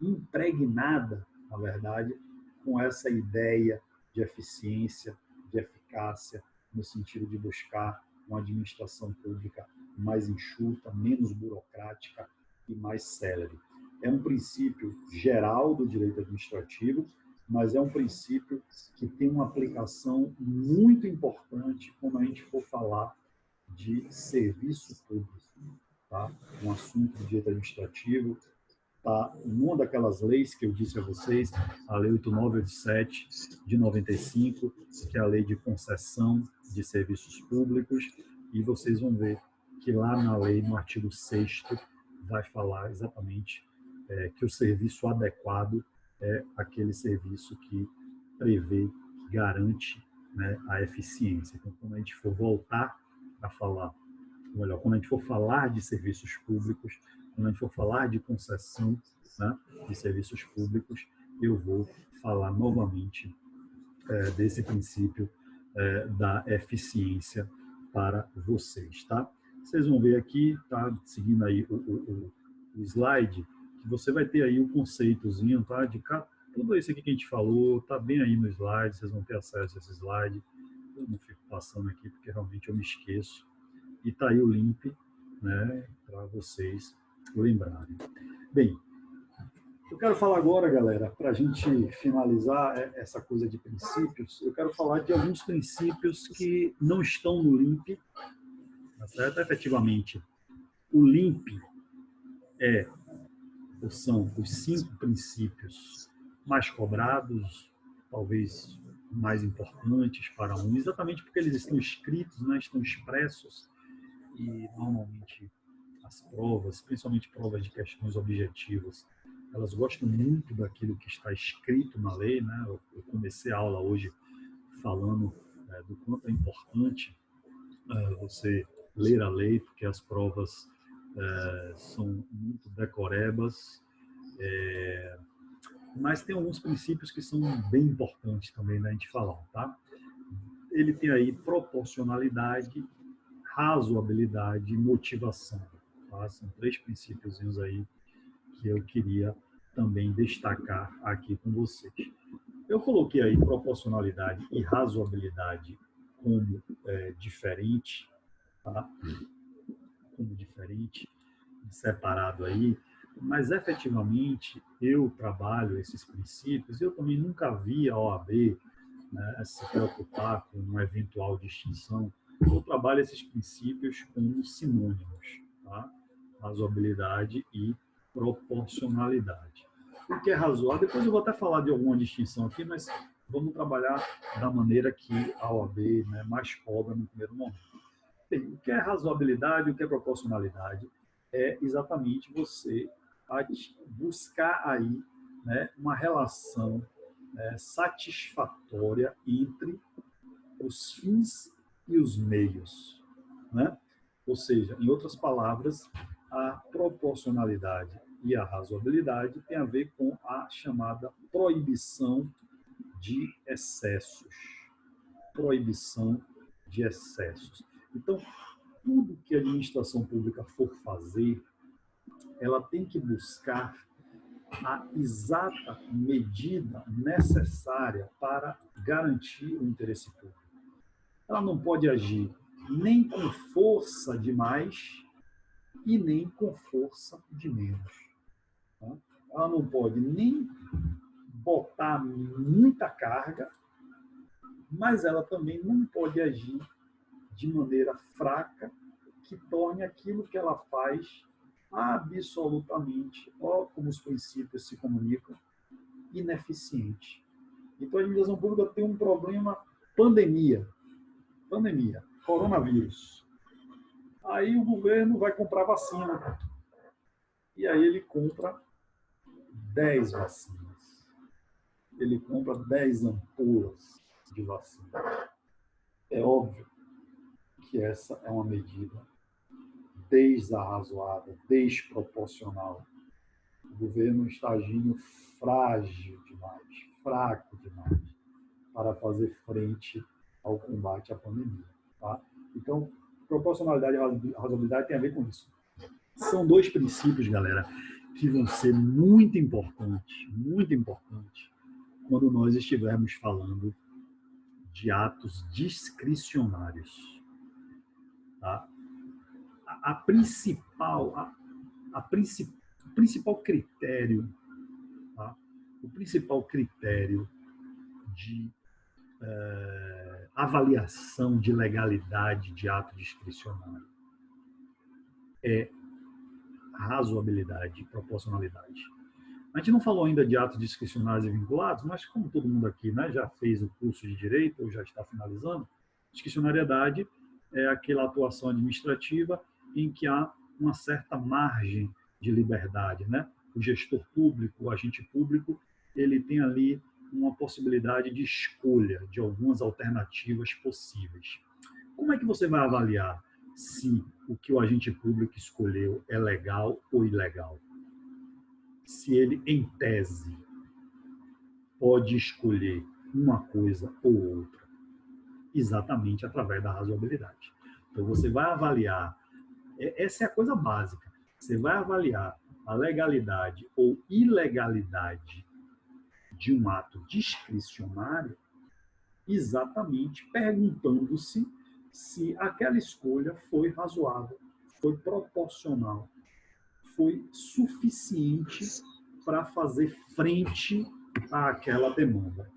impregnada, na verdade, com essa ideia de eficiência, de eficácia, no sentido de buscar uma administração pública mais enxuta, menos burocrática e mais célere. é um princípio geral do direito administrativo, mas é um princípio que tem uma aplicação muito importante quando a gente for falar de serviço público, tá? Um assunto do direito administrativo, tá? Uma daquelas leis que eu disse a vocês, a Lei 8987 de 95, que é a lei de concessão de serviços públicos, e vocês vão ver que lá na lei, no artigo 6º, vai falar exatamente que o serviço adequado é aquele serviço que prevê, que garante, né, a eficiência. Então, quando a gente for voltar a falar, ou melhor, quando a gente for falar de serviços públicos, quando a gente for falar de concessão, né, de serviços públicos, eu vou falar novamente desse princípio da eficiência para vocês, tá? Vocês vão ver aqui, tá? Seguindo aí o slide, que você vai ter aí o conceitozinho, tá? De tudo isso aqui que a gente falou, tá bem aí no slide, vocês vão ter acesso a esse slide. Eu não fico passando aqui porque realmente eu me esqueço. E tá aí o link, né, para vocês lembrarem. Bem, eu quero falar agora, galera, para a gente finalizar essa coisa de princípios, eu quero falar de alguns princípios que não estão no LIMP, tá certo? Efetivamente, o LIMP são os 5 princípios mais cobrados, talvez mais importantes para um, exatamente porque eles estão escritos, né, estão expressos, e normalmente as provas, principalmente provas de questões objetivas, elas gostam muito daquilo que está escrito na lei, né? Eu comecei a aula hoje falando do quanto é importante você ler a lei, porque as provas são muito decorebas, mas tem alguns princípios que são bem importantes também da gente falar, tá? Ele tem aí proporcionalidade, razoabilidade e motivação, tá? São 3 princípios aí que eu queria também destacar aqui com vocês. Eu coloquei aí proporcionalidade e razoabilidade como diferente, tá? Como diferente, separado aí, mas efetivamente eu trabalho esses princípios, eu também nunca vi a OAB, né, se preocupar com uma eventual distinção. Eu trabalho esses princípios como sinônimos, tá? Razoabilidade e proporcionalidade. O que é razoável, depois eu vou até falar de alguma distinção aqui, mas vamos trabalhar da maneira que a OAB, né, mais cobra no primeiro momento. Bem, o que é razoabilidade, o que é proporcionalidade? É exatamente você buscar aí, né, uma relação satisfatória entre os fins e os meios, né? Ou seja, em outras palavras, a proporcionalidade e a razoabilidade tem a ver com a chamada proibição de excessos. Proibição de excessos. Então, tudo que a administração pública for fazer, ela tem que buscar a exata medida necessária para garantir o interesse público. Ela não pode agir nem com força demais e nem com força de menos. Tá? Ela não pode nem botar muita carga, mas ela também não pode agir de maneira fraca, que torne aquilo que ela faz absolutamente, ó, como os princípios se comunicam, ineficiente. Então, a administração pública tem um problema, pandemia, coronavírus. Aí o governo vai comprar vacina. E aí ele compra 10 vacinas. Ele compra 10 ampolas de vacina. É óbvio que essa é uma medida desarrazoada, desproporcional. O governo está agindo frágil demais, fraco demais, para fazer frente ao combate à pandemia. Tá? Então, proporcionalidade e razoabilidade tem a ver com isso. São 2 princípios, galera, que vão ser muito importantes, quando nós estivermos falando de atos discricionários. Tá? A principal principal critério, tá? O principal critério de avaliação de legalidade de ato discricionário é razoabilidade e proporcionalidade. A gente não falou ainda de atos discricionários e vinculados, mas como todo mundo aqui, né, já fez o curso de Direito ou já está finalizando, discricionariedade é aquela atuação administrativa em que há uma certa margem de liberdade, né? O gestor público, o agente público, ele tem ali uma possibilidade de escolha de algumas alternativas possíveis. Como é que você vai avaliar se o que o agente público escolheu é legal ou ilegal? Se ele, em tese, pode escolher uma coisa ou outra, exatamente através da razoabilidade. Então, você vai avaliar, essa é a coisa básica, você vai avaliar a legalidade ou ilegalidade de um ato discricionário exatamente perguntando-se se aquela escolha foi razoável, foi proporcional, foi suficiente para fazer frente àquela demanda.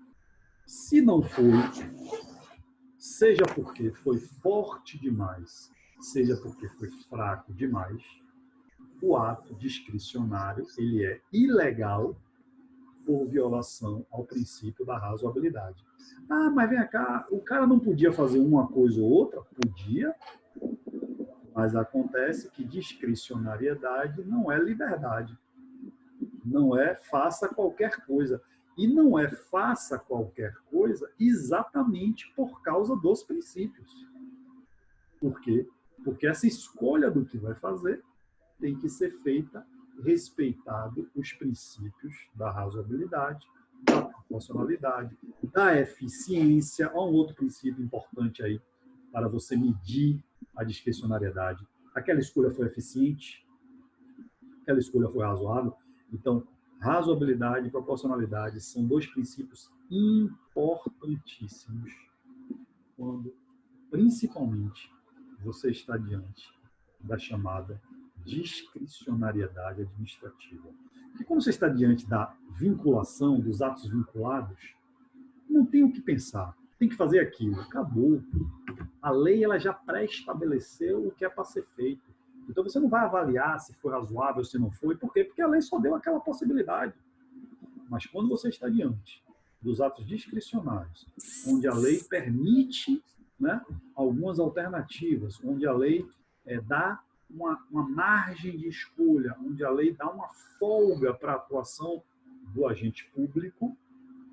Se não foi, seja porque foi forte demais, seja porque foi fraco demais, o ato discricionário ele é ilegal por violação ao princípio da razoabilidade. Ah, mas vem cá, o cara não podia fazer uma coisa ou outra? Podia, mas acontece que discricionariedade não é liberdade. Não é faça qualquer coisa. E não é faça qualquer coisa exatamente por causa dos princípios. Por quê? Porque essa escolha do que vai fazer tem que ser feita respeitado os princípios da razoabilidade, da proporcionalidade, da eficiência. Há um outro princípio importante aí para você medir a discricionariedade. Aquela escolha foi eficiente? Aquela escolha foi razoável? Então, razoabilidade e proporcionalidade são dois princípios importantíssimos quando, principalmente, você está diante da chamada discricionariedade administrativa. E como você está diante da vinculação, dos atos vinculados, não tem o que pensar, tem que fazer aquilo, acabou. A lei ela já pré-estabeleceu o que é para ser feito. Então você não vai avaliar se foi razoável, se não foi, por quê? Porque a lei só deu aquela possibilidade. Mas quando você está diante dos atos discricionários, onde a lei permite, né, algumas alternativas, onde a lei dá uma margem de escolha, onde a lei dá uma folga para a atuação do agente público,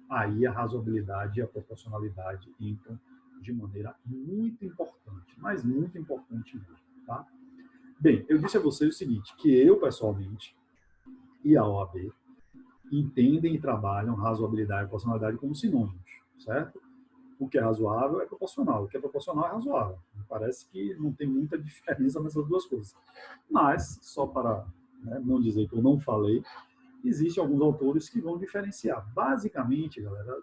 aí a razoabilidade e a proporcionalidade entram de maneira muito importante, mas muito importante mesmo. Tá? Bem, eu disse a vocês o seguinte, que eu, pessoalmente, e a OAB, entendem e trabalham razoabilidade e proporcionalidade como sinônimos, certo? O que é razoável é proporcional, o que é proporcional é razoável. Me parece que não tem muita diferença nessas duas coisas. Mas, só para não dizer que eu não falei, existem alguns autores que vão diferenciar. Basicamente, galera,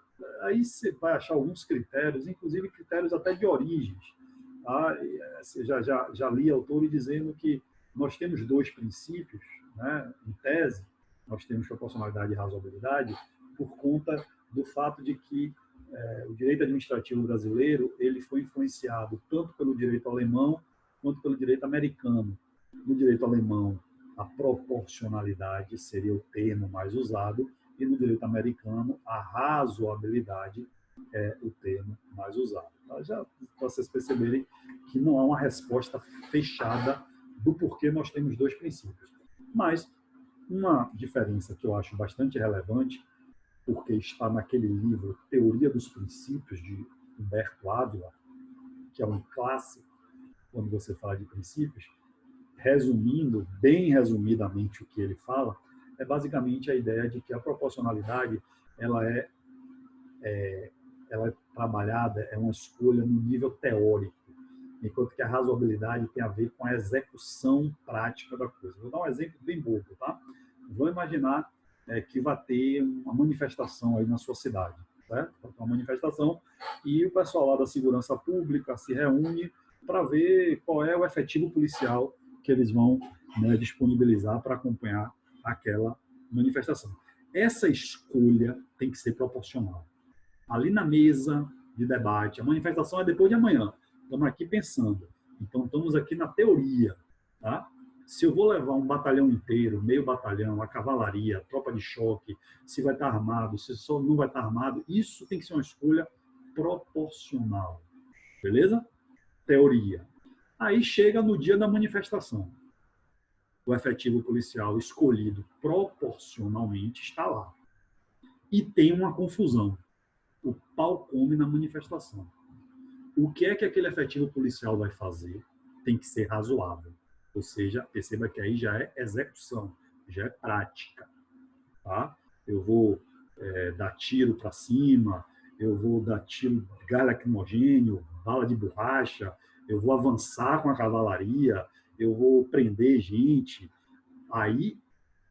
aí você vai achar alguns critérios, inclusive critérios até de origens. Tá? Você já li autores dizendo que nós temos dois princípios, né, em tese, nós temos proporcionalidade e razoabilidade, por conta do fato de que o direito administrativo brasileiro ele foi influenciado tanto pelo direito alemão quanto pelo direito americano. No direito alemão, a proporcionalidade seria o termo mais usado, e no direito americano, a razoabilidade é o termo mais usado. Então, já para vocês perceberem que não há uma resposta fechada do porquê nós temos dois princípios. Mas uma diferença que eu acho bastante relevante, porque está naquele livro Teoria dos Princípios, de Humberto Ávila, que é um clássico quando você fala de princípios, resumindo, bem resumidamente o que ele fala, é basicamente a ideia de que a proporcionalidade ela é trabalhada, é uma escolha no nível teórico, enquanto que a razoabilidade tem a ver com a execução prática da coisa. Vou dar um exemplo bem bobo, tá? Vou imaginar que vai ter uma manifestação aí na sua cidade, certo? Vai ter uma manifestação e o pessoal lá da segurança pública se reúne para ver qual é o efetivo policial que eles vão disponibilizar para acompanhar aquela manifestação. Essa escolha tem que ser proporcional. Ali na mesa de debate, a manifestação é depois de amanhã. Estamos aqui pensando. Então, estamos aqui na teoria. Tá? Se eu vou levar um batalhão inteiro, meio batalhão, a cavalaria, a tropa de choque, se vai estar armado, se só não vai estar armado, isso tem que ser uma escolha proporcional. Beleza? Teoria. Aí chega no dia da manifestação. O efetivo policial escolhido proporcionalmente está lá. E tem uma confusão. O pau come na manifestação. O que é que aquele efetivo policial vai fazer? Tem que ser razoável. Ou seja, perceba que aí já é execução, já é prática. Tá? Eu vou dar tiro para cima, eu vou dar tiro de gás lacrimogêneo, bala de borracha, eu vou avançar com a cavalaria, eu vou prender gente. Aí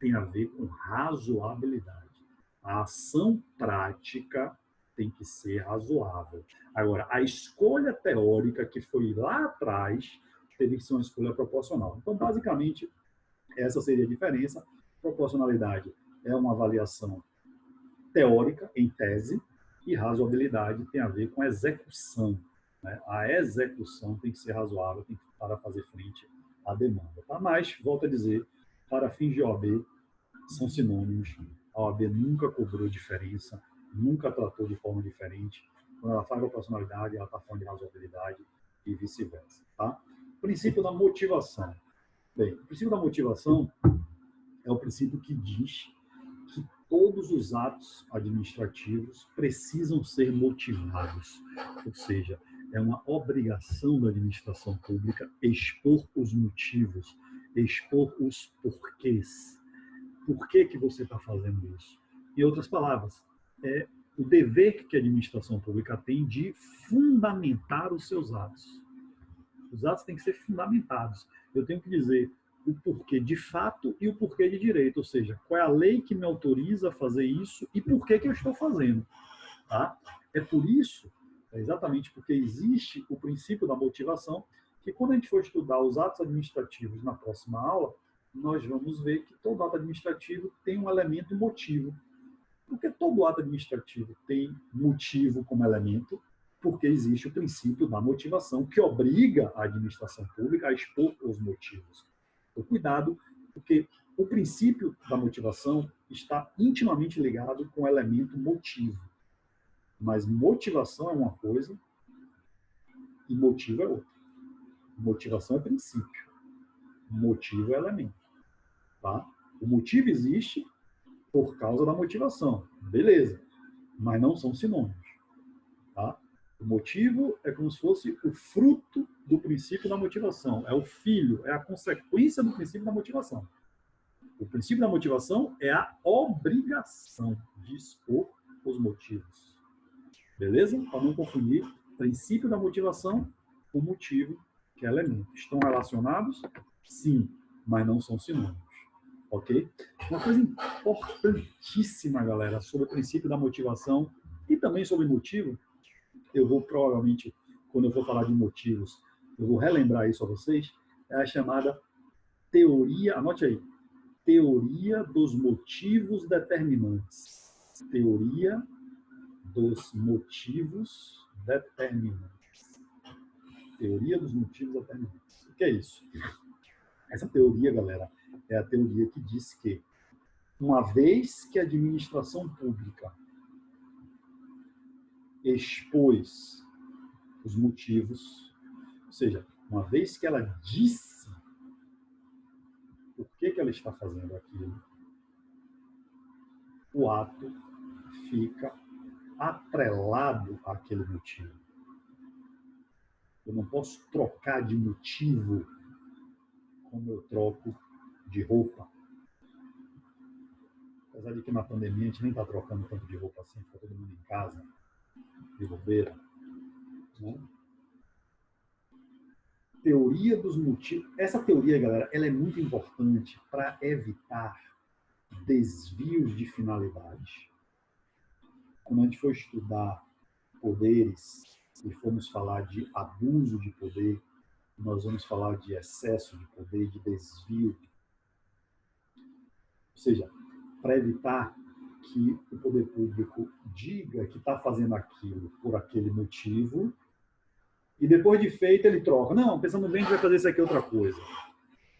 tem a ver com razoabilidade. A ação prática tem que ser razoável. Agora, a escolha teórica que foi lá atrás teve que ser uma escolha proporcional. Então, basicamente, essa seria a diferença. Proporcionalidade é uma avaliação teórica, em tese, e razoabilidade tem a ver com execução. Né? A execução tem que ser razoável, tem que para fazer frente à demanda. Tá? Mas, volto a dizer, para fins de OAB, são sinônimos. A OAB nunca cobrou diferença, nunca tratou de forma diferente. Quando ela fala proporcionalidade, ela está falando de razoabilidade e vice-versa. Tá? O princípio da motivação. Bem, o princípio da motivação é o princípio que diz que todos os atos administrativos precisam ser motivados. Ou seja, é uma obrigação da administração pública expor os motivos, expor os porquês. Por que você está fazendo isso? Em outras palavras, é o dever que a administração pública tem de fundamentar os seus atos. Os atos têm que ser fundamentados. Eu tenho que dizer o porquê de fato e o porquê de direito, ou seja, qual é a lei que me autoriza a fazer isso e por que eu estou fazendo. Tá? É por isso, é exatamente porque existe o princípio da motivação, que quando a gente for estudar os atos administrativos na próxima aula, nós vamos ver que todo ato administrativo tem um elemento motivo. Porque todo ato administrativo tem motivo como elemento, porque existe o princípio da motivação, que obriga a administração pública a expor os motivos. Então, cuidado, porque o princípio da motivação está intimamente ligado com o elemento motivo. Mas motivação é uma coisa e motivo é outra. Motivação é princípio, motivo é elemento. Tá? O motivo existe por causa da motivação, beleza, mas não são sinônimos. Tá? O motivo é como se fosse o fruto do princípio da motivação, é o filho, é a consequência do princípio da motivação. O princípio da motivação é a obrigação de expor os motivos. Beleza? Para não confundir princípio da motivação com motivo, que é elemento. Estão relacionados? Sim, mas não são sinônimos. Ok? Uma coisa importantíssima, galera, sobre o princípio da motivação e também sobre motivo, eu vou provavelmente, quando eu for falar de motivos, eu vou relembrar isso a vocês, é a chamada teoria, anote aí, teoria dos motivos determinantes. Teoria dos motivos determinantes. Teoria dos motivos determinantes. O que é isso? Essa teoria, galera, é a teoria que diz que, uma vez que a administração pública expôs os motivos, ou seja, uma vez que ela disse por que ela está fazendo aquilo, o ato fica atrelado àquele motivo. Eu não posso trocar de motivo como eu troco de roupa. Apesar de que na pandemia a gente nem está trocando tanto de roupa assim, fica todo mundo em casa, de bobeira. Né? Teoria dos motivos. Essa teoria, galera, ela é muito importante para evitar desvios de finalidade. Quando a gente for estudar poderes e formos falar de abuso de poder, nós vamos falar de excesso de poder, de desvio. Ou seja, para evitar que o poder público diga que está fazendo aquilo por aquele motivo e depois de feito ele troca. Não, pensando bem, a gente vai fazer isso aqui outra coisa.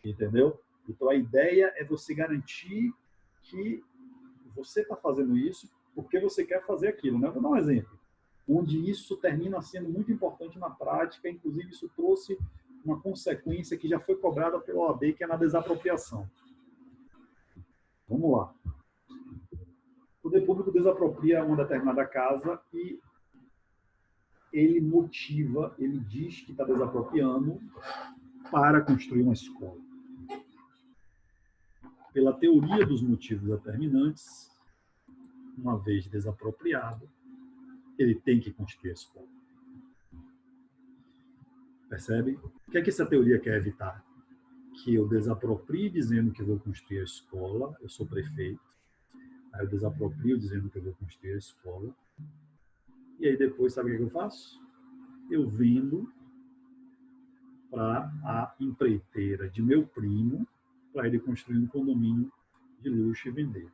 Entendeu? Então a ideia é você garantir que você está fazendo isso porque você quer fazer aquilo. Né? Vou dar um exemplo, onde isso termina sendo muito importante na prática, inclusive isso trouxe uma consequência que já foi cobrada pela OAB, que é na desapropriação. Vamos lá. O poder público desapropria uma determinada casa e ele motiva, ele diz que está desapropriando para construir uma escola. Pela teoria dos motivos determinantes, uma vez desapropriado, ele tem que construir a escola. Percebe? O que é que essa teoria quer evitar? Que eu desaproprie dizendo que vou construir a escola, eu sou prefeito, aí eu desaproprio dizendo que eu vou construir a escola, e aí depois, sabe o que eu faço? Eu vendo para a empreiteira de meu primo, para ele construir um condomínio de luxo e vender.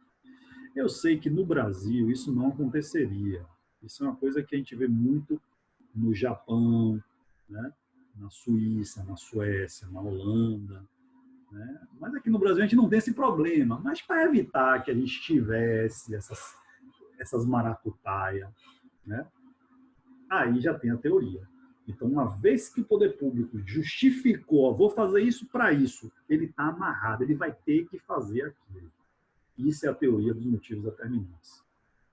Eu sei que no Brasil isso não aconteceria. Isso é uma coisa que a gente vê muito no Japão, né? Na Suíça, na Suécia, na Holanda. Né? Mas aqui no Brasil a gente não tem esse problema. Mas para evitar que a gente tivesse essas maracutaia, né? Aí já tem a teoria. Então, uma vez que o poder público justificou, vou fazer isso para isso, ele está amarrado, ele vai ter que fazer aquilo. Isso é a teoria dos motivos determinantes.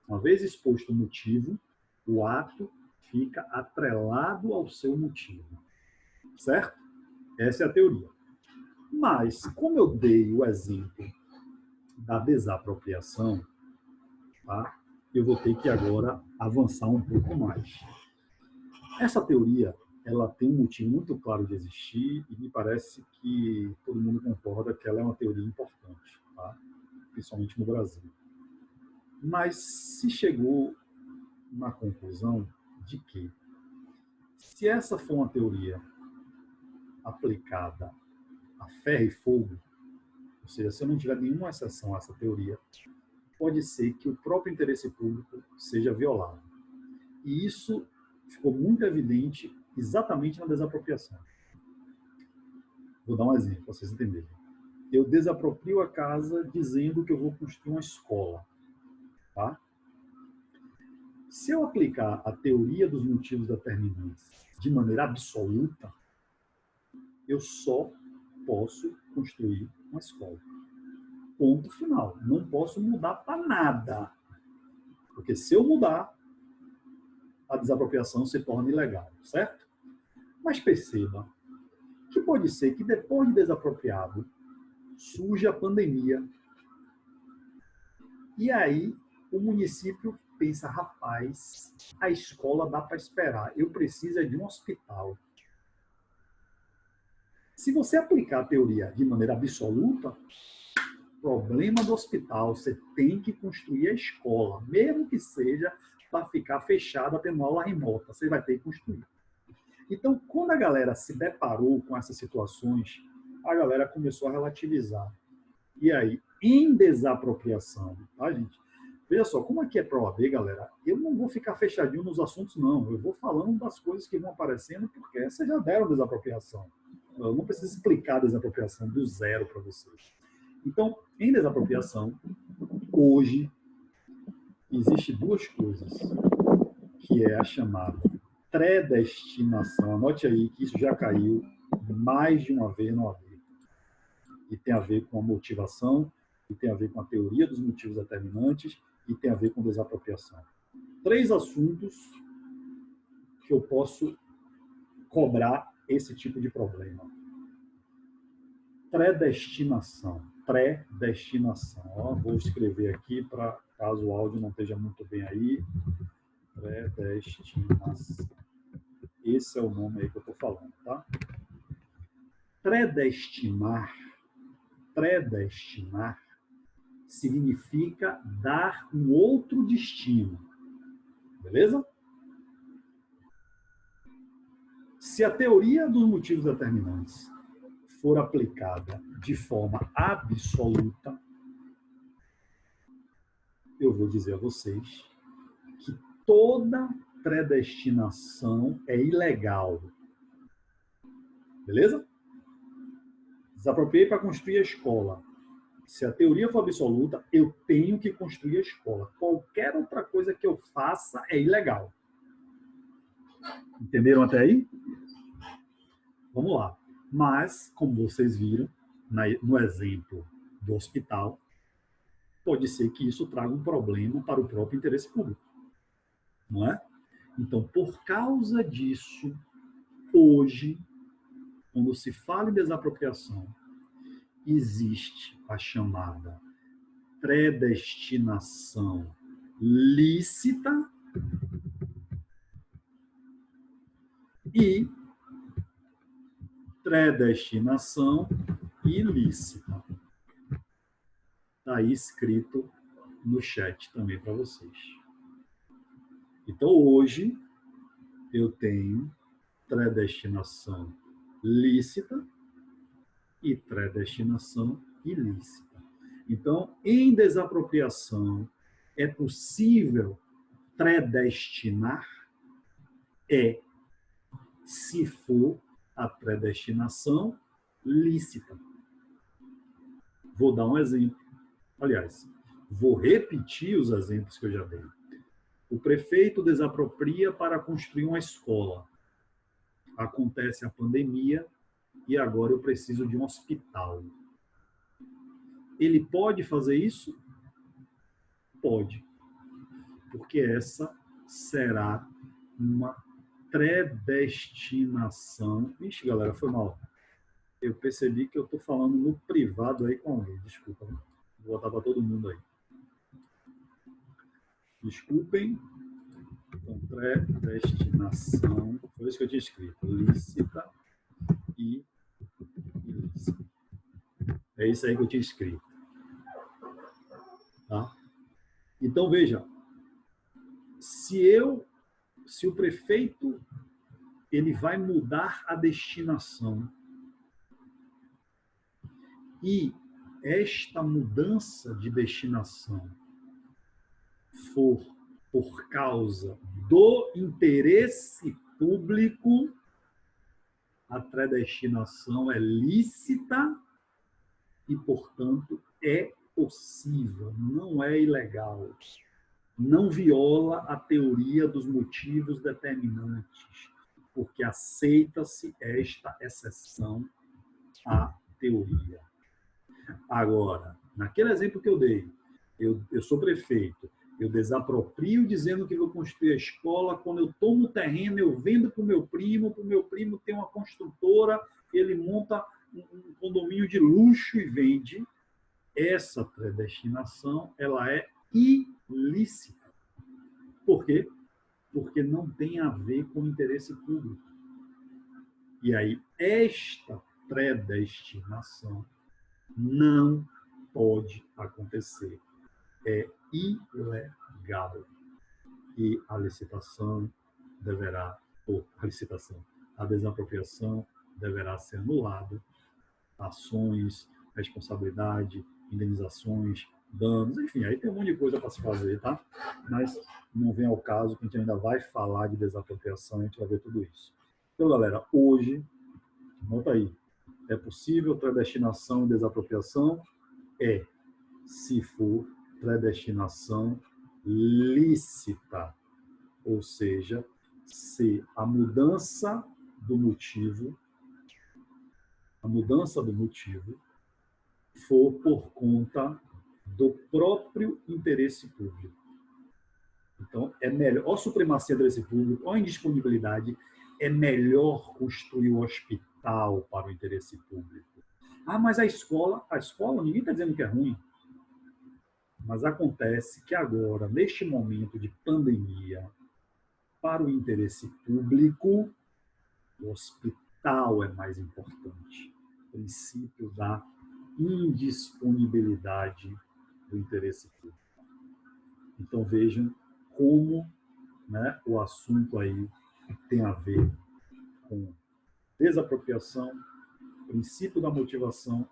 Uma vez exposto o motivo, o ato fica atrelado ao seu motivo. Certo? Essa é a teoria. Mas, como eu dei o exemplo da desapropriação, tá? Eu vou ter que agora avançar um pouco mais. Essa teoria, ela tem um motivo muito claro de existir e me parece que todo mundo concorda que ela é uma teoria importante, tá? Principalmente no Brasil. Mas se chegou na conclusão de que, se essa for uma teoria aplicada a ferro e fogo, ou seja, se eu não tiver nenhuma exceção a essa teoria, pode ser que o próprio interesse público seja violado. E isso ficou muito evidente exatamente na desapropriação. Vou dar um exemplo para vocês entenderem. Eu desaproprio a casa dizendo que eu vou construir uma escola. Tá? Se eu aplicar a teoria dos motivos determinantes de maneira absoluta, eu só posso construir uma escola. Ponto final. Não posso mudar para nada. Porque se eu mudar, a desapropriação se torna ilegal, certo? Mas perceba que pode ser que depois de desapropriado, surja a pandemia. E aí o município pensa, rapaz, a escola dá para esperar, eu preciso de um hospital. Se você aplicar a teoria de maneira absoluta, problema do hospital, você tem que construir a escola, mesmo que seja para ficar fechada tendo aula remota, você vai ter que construir. Então, quando a galera se deparou com essas situações, a galera começou a relativizar. E aí, em desapropriação, tá, gente? Veja só, como aqui é para a OAB, galera, eu não vou ficar fechadinho nos assuntos, não. Eu vou falando das coisas que vão aparecendo, porque essas já deram desapropriação. Eu não preciso explicar a desapropriação do zero para vocês. Então, em desapropriação, hoje, existe duas coisas, que é a chamada predestinação. Anote aí que isso já caiu mais de uma vez no OAB. E tem a ver com a motivação, e tem a ver com a teoria dos motivos determinantes, e tem a ver com desapropriação. 3 assuntos que eu posso cobrar esse tipo de problema. Predestinação. Predestinação. Ó, vou escrever aqui para caso o áudio não esteja muito bem aí. Predestinação. Esse é o nome aí que eu estou falando, tá? Predestinar significa dar um outro destino. Beleza? Se a teoria dos motivos determinantes for aplicada de forma absoluta, eu vou dizer a vocês que toda predestinação é ilegal. Beleza? Desapropriei para construir a escola. Se a teoria for absoluta, eu tenho que construir a escola. Qualquer outra coisa que eu faça é ilegal. Entenderam até aí? Vamos lá. Mas, como vocês viram, no exemplo do hospital, pode ser que isso traga um problema para o próprio interesse público. Não é? Então, por causa disso, hoje, quando se fala em desapropriação, existe a chamada predestinação lícita e predestinação ilícita. Está aí escrito no chat também para vocês. Então, hoje, eu tenho predestinação lícita e predestinação ilícita. Então, em desapropriação, é possível predestinar? Se for a predestinação lícita. Vou dar um exemplo. Aliás, vou repetir os exemplos que eu já dei. O prefeito desapropria para construir uma escola. Acontece a pandemia e agora eu preciso de um hospital. Ele pode fazer isso? Pode. Porque essa será uma predestinação. Ixi, galera, foi mal. Eu percebi que eu estou falando no privado aí com alguém. Desculpa. Vou botar para todo mundo aí. Desculpem. Então, predestinação. Foi isso que eu tinha escrito. Lícita e ilícita. É isso aí que eu tinha escrito. Tá? Então, veja. Se o prefeito ele vai mudar a destinação e esta mudança de destinação for por causa do interesse público, a predestinação é lícita e, portanto, é possível, não é ilegal. Não viola a teoria dos motivos determinantes, porque aceita-se esta exceção à teoria. Agora, naquele exemplo que eu dei, eu sou prefeito, eu desaproprio dizendo que vou construir a escola, quando eu tomo o terreno, eu vendo para o meu primo tem uma construtora, ele monta um condomínio de luxo e vende. Essa predestinação, ela é ilícita. Por quê? Porque não tem a ver com o interesse público. E aí, esta predestinação não pode acontecer. É ilegal. E a licitação deverá, a desapropriação deverá ser anulada, ações, responsabilidade, indenizações, danos, enfim, aí tem um monte de coisa para se fazer, tá? Mas não vem ao caso, que a gente ainda vai falar de desapropriação, a gente vai ver tudo isso. Então, galera, hoje, nota aí, é possível predestinação e desapropriação? Se for predestinação lícita, ou seja, se a mudança do motivo for por conta do próprio interesse público. Então, é melhor, ou supremacia do interesse público, ou indisponibilidade, é melhor construir o hospital para o interesse público. Ah, mas a escola, ninguém está dizendo que é ruim. Mas acontece que agora, neste momento de pandemia, para o interesse público, o hospital é mais importante. O princípio da indisponibilidade do interesse público. Então, vejam como, né, o assunto aí tem a ver com desapropriação, princípio da motivação,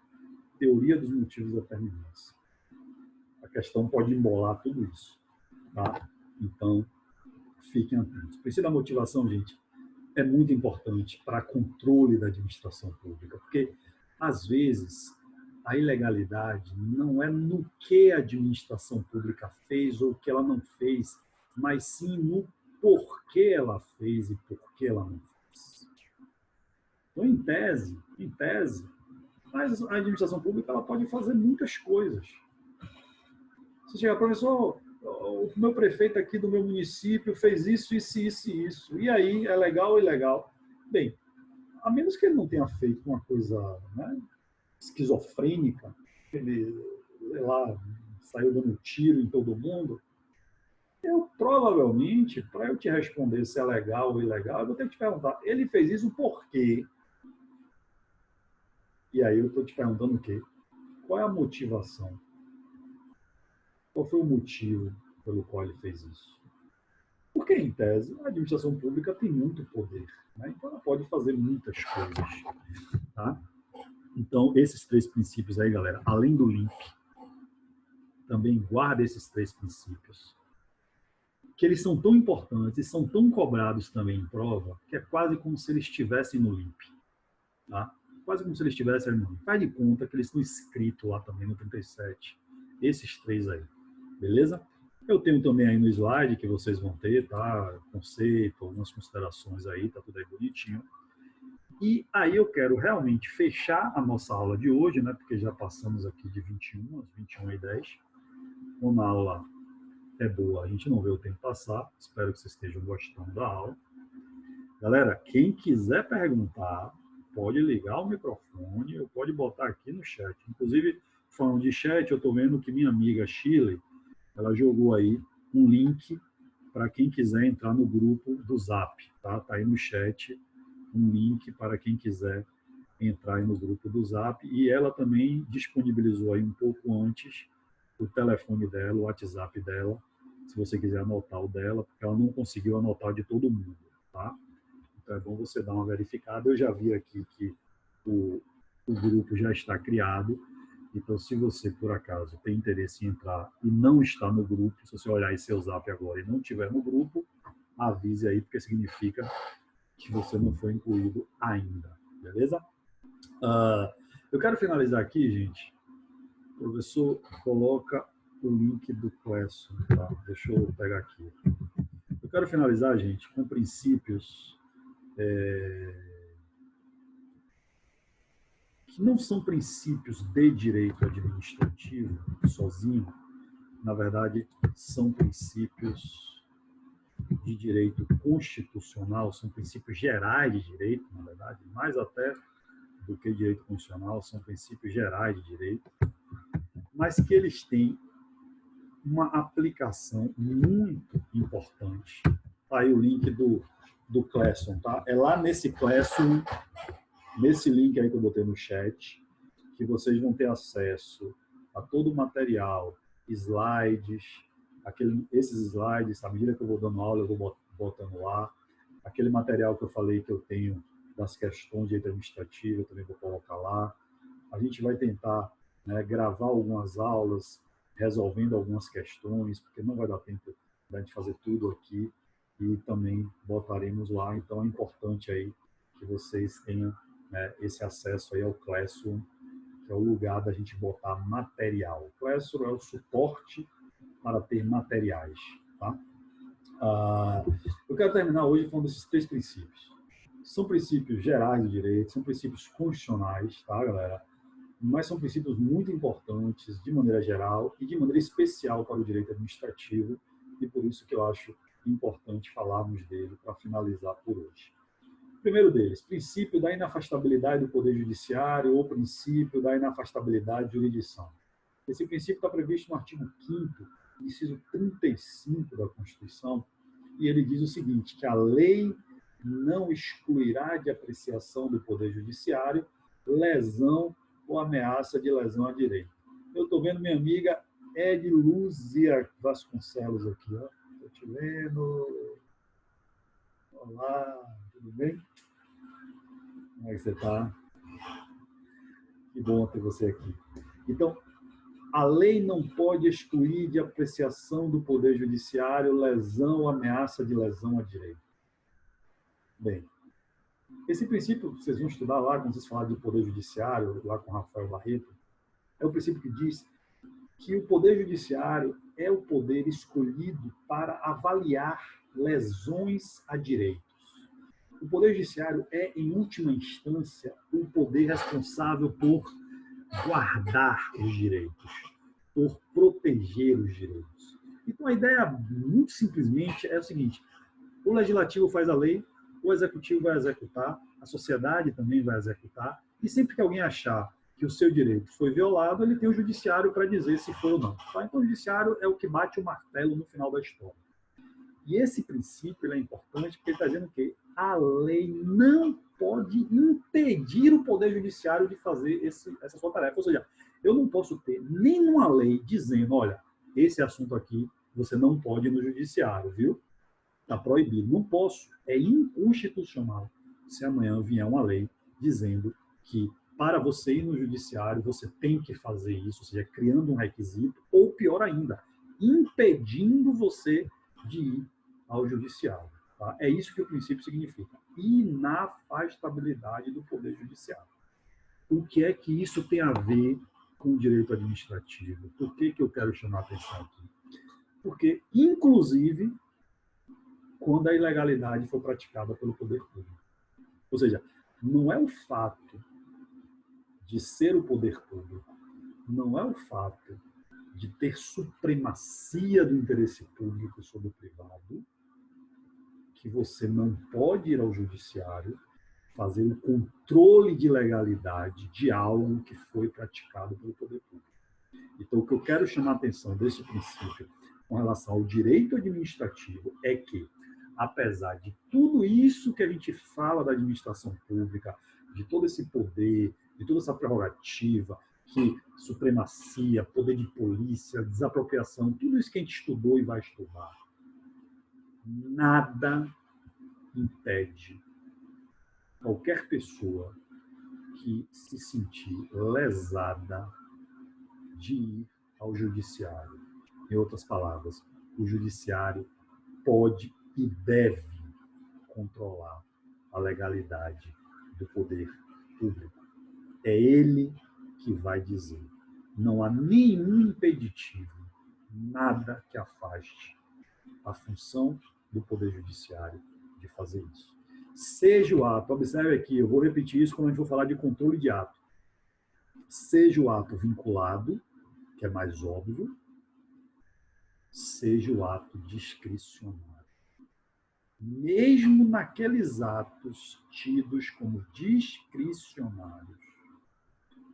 teoria dos motivos determinantes. Tá questão pode embolar tudo isso. Tá? Então, fiquem atentos. O princípio da motivação, gente, é muito importante para controle da administração pública, porque, às vezes, a ilegalidade não é no que a administração pública fez ou o que ela não fez, mas sim no porquê ela fez e por que ela não fez. Então, em tese, mas a administração pública ela pode fazer muitas coisas. Você chega, professor, o meu prefeito aqui do meu município fez isso, isso, isso e isso. E aí, é legal ou ilegal? Bem, a menos que ele não tenha feito uma coisa, né, esquizofrênica, ele, sei lá, saiu dando tiro em todo mundo, eu provavelmente, para eu te responder se é legal ou ilegal, eu vou ter que te perguntar, ele fez isso por quê? E aí eu estou te perguntando o quê? Qual é a motivação? Qual foi o motivo pelo qual ele fez isso? Porque, em tese, a administração pública tem muito poder, né? Então ela pode fazer muitas coisas. Tá? Então, esses 3 princípios aí, galera, além do link, também guarda esses 3 princípios, que eles são tão importantes e são tão cobrados também em prova, que é quase como se eles estivessem no LIMP. Tá? Quase como se eles estivessem no LIMP. Faz de conta que eles estão escritos lá também no 37. Esses 3 aí. Beleza? Eu tenho também aí no slide que vocês vão ter, tá? Conceito, algumas considerações aí, tá tudo aí bonitinho. E aí eu quero realmente fechar a nossa aula de hoje, né? Porque já passamos aqui de 21 às 21h10. Como a aula é boa, a gente não vê o tempo passar. Espero que vocês estejam gostando da aula. Galera, quem quiser perguntar, pode ligar o microfone ou pode botar aqui no chat. Inclusive, falando de chat, eu estou vendo que minha amiga Shirley, ela jogou aí um link para quem quiser entrar no grupo do Zap, tá? Tá aí no chat um link para quem quiser entrar aí no grupo do Zap, e ela também disponibilizou aí um pouco antes o telefone dela, o WhatsApp dela, se você quiser anotar o dela, porque ela não conseguiu anotar de todo mundo, tá? Então é bom você dar uma verificada. Eu já vi aqui que o grupo já está criado, então se você, por acaso, tem interesse em entrar e não está no grupo, se você olhar em seu Zap agora e não estiver no grupo, avise aí, porque significa que você não foi incluído ainda, beleza? Eu quero finalizar aqui, gente. O professor coloca o link do Classon, tá? Deixa eu pegar aqui. Eu quero finalizar, gente, com princípios que não são princípios de direito administrativo sozinho, na verdade, são princípios de direito constitucional, são princípios gerais de direito, na verdade, mais até do que direito constitucional, são princípios gerais de direito, mas que eles têm uma aplicação muito importante. Tá aí o link do Classon, tá? É lá nesse Classon, nesse link aí que eu botei no chat, que vocês vão ter acesso a todo o material, slides, esses slides, à medida que eu vou dando aula, eu vou botando lá. Aquele material que eu falei que eu tenho das questões de direito administrativo, eu também vou colocar lá. A gente vai tentar, né, gravar algumas aulas, resolvendo algumas questões, porque não vai dar tempo da gente fazer tudo aqui, e também botaremos lá. Então é importante aí que vocês tenham, né, esse acesso aí ao Classroom, que é o lugar da gente botar material. O Classroom é o suporte para ter materiais, tá? Eu quero terminar hoje falando desses 3 princípios. São princípios gerais do direito, são princípios constitucionais, tá, galera? Mas são princípios muito importantes de maneira geral e de maneira especial para o direito administrativo, e por isso que eu acho importante falarmos dele para finalizar por hoje. O primeiro deles, princípio da inafastabilidade do Poder Judiciário ou princípio da inafastabilidade de jurisdição. Esse princípio está previsto no artigo 5º, inciso 35 da Constituição, e ele diz o seguinte, que a lei não excluirá de apreciação do Poder Judiciário lesão ou ameaça de lesão a direito. Eu estou vendo minha amiga Ediluzia Vasconcelos aqui, ó. Estou te vendo. Olá, tudo bem? Como é que você está? Que bom ter você aqui. Então, A lei não pode excluir de apreciação do Poder Judiciário lesão ou ameaça de lesão a direito. Bem, esse princípio que vocês vão estudar lá, quando vocês falarem do Poder Judiciário, lá com Rafael Barreto, é o princípio que diz que o Poder Judiciário é o poder escolhido para avaliar lesões a direitos. O Poder Judiciário é, em última instância, o poder responsável por guardar os direitos, por proteger os direitos. Então, a ideia, muito simplesmente, é o seguinte: o legislativo faz a lei, o executivo vai executar, a sociedade também vai executar, e sempre que alguém achar que o seu direito foi violado, ele tem o judiciário para dizer se foi ou não. Então, o judiciário é o que bate o martelo no final da história. E esse princípio é importante porque ele está dizendo que a lei não pode impedir o Poder Judiciário de fazer essa sua tarefa. Ou seja, eu não posso ter nenhuma lei dizendo, olha, esse assunto aqui você não pode ir no judiciário, viu? Está proibido. Não posso. É inconstitucional se amanhã vier uma lei dizendo que para você ir no judiciário você tem que fazer isso, ou seja, criando um requisito, ou pior ainda, impedindo você de ir ao judiciário. Tá? É isso que o princípio significa. Inafastabilidade do Poder Judiciário. O que é que isso tem a ver com o direito administrativo? Por que eu quero chamar a atenção aqui? Porque, inclusive, quando a ilegalidade for praticada pelo poder público. Ou seja, não é o fato de ser o poder público, não é o fato de ter supremacia do interesse público sobre o privado, que você não pode ir ao judiciário fazer o controle de legalidade de algo que foi praticado pelo poder público. Então, o que eu quero chamar a atenção desse princípio com relação ao direito administrativo é que, apesar de tudo isso que a gente fala da administração pública, de todo esse poder, de toda essa prerrogativa, que supremacia, poder de polícia, desapropriação, tudo isso que a gente estudou e vai estudar, nada impede qualquer pessoa que se sentir lesada de ir ao judiciário. Em outras palavras, o judiciário pode e deve controlar a legalidade do poder público. É ele que vai dizer. Não há nenhum impeditivo, nada que afaste a função do Poder Judiciário de fazer isso. Seja o ato, observe aqui, eu vou repetir isso quando a gente for falar de controle de ato. Seja o ato vinculado, que é mais óbvio, seja o ato discricionário. Mesmo naqueles atos tidos como discricionários,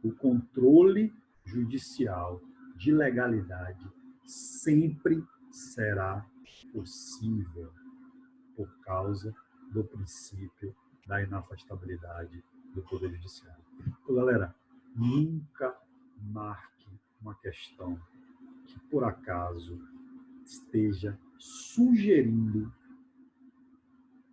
o controle judicial de legalidade sempre será possível por causa do princípio da inafastabilidade do Poder Judiciário. Então, galera, nunca marque uma questão que, por acaso, esteja sugerindo,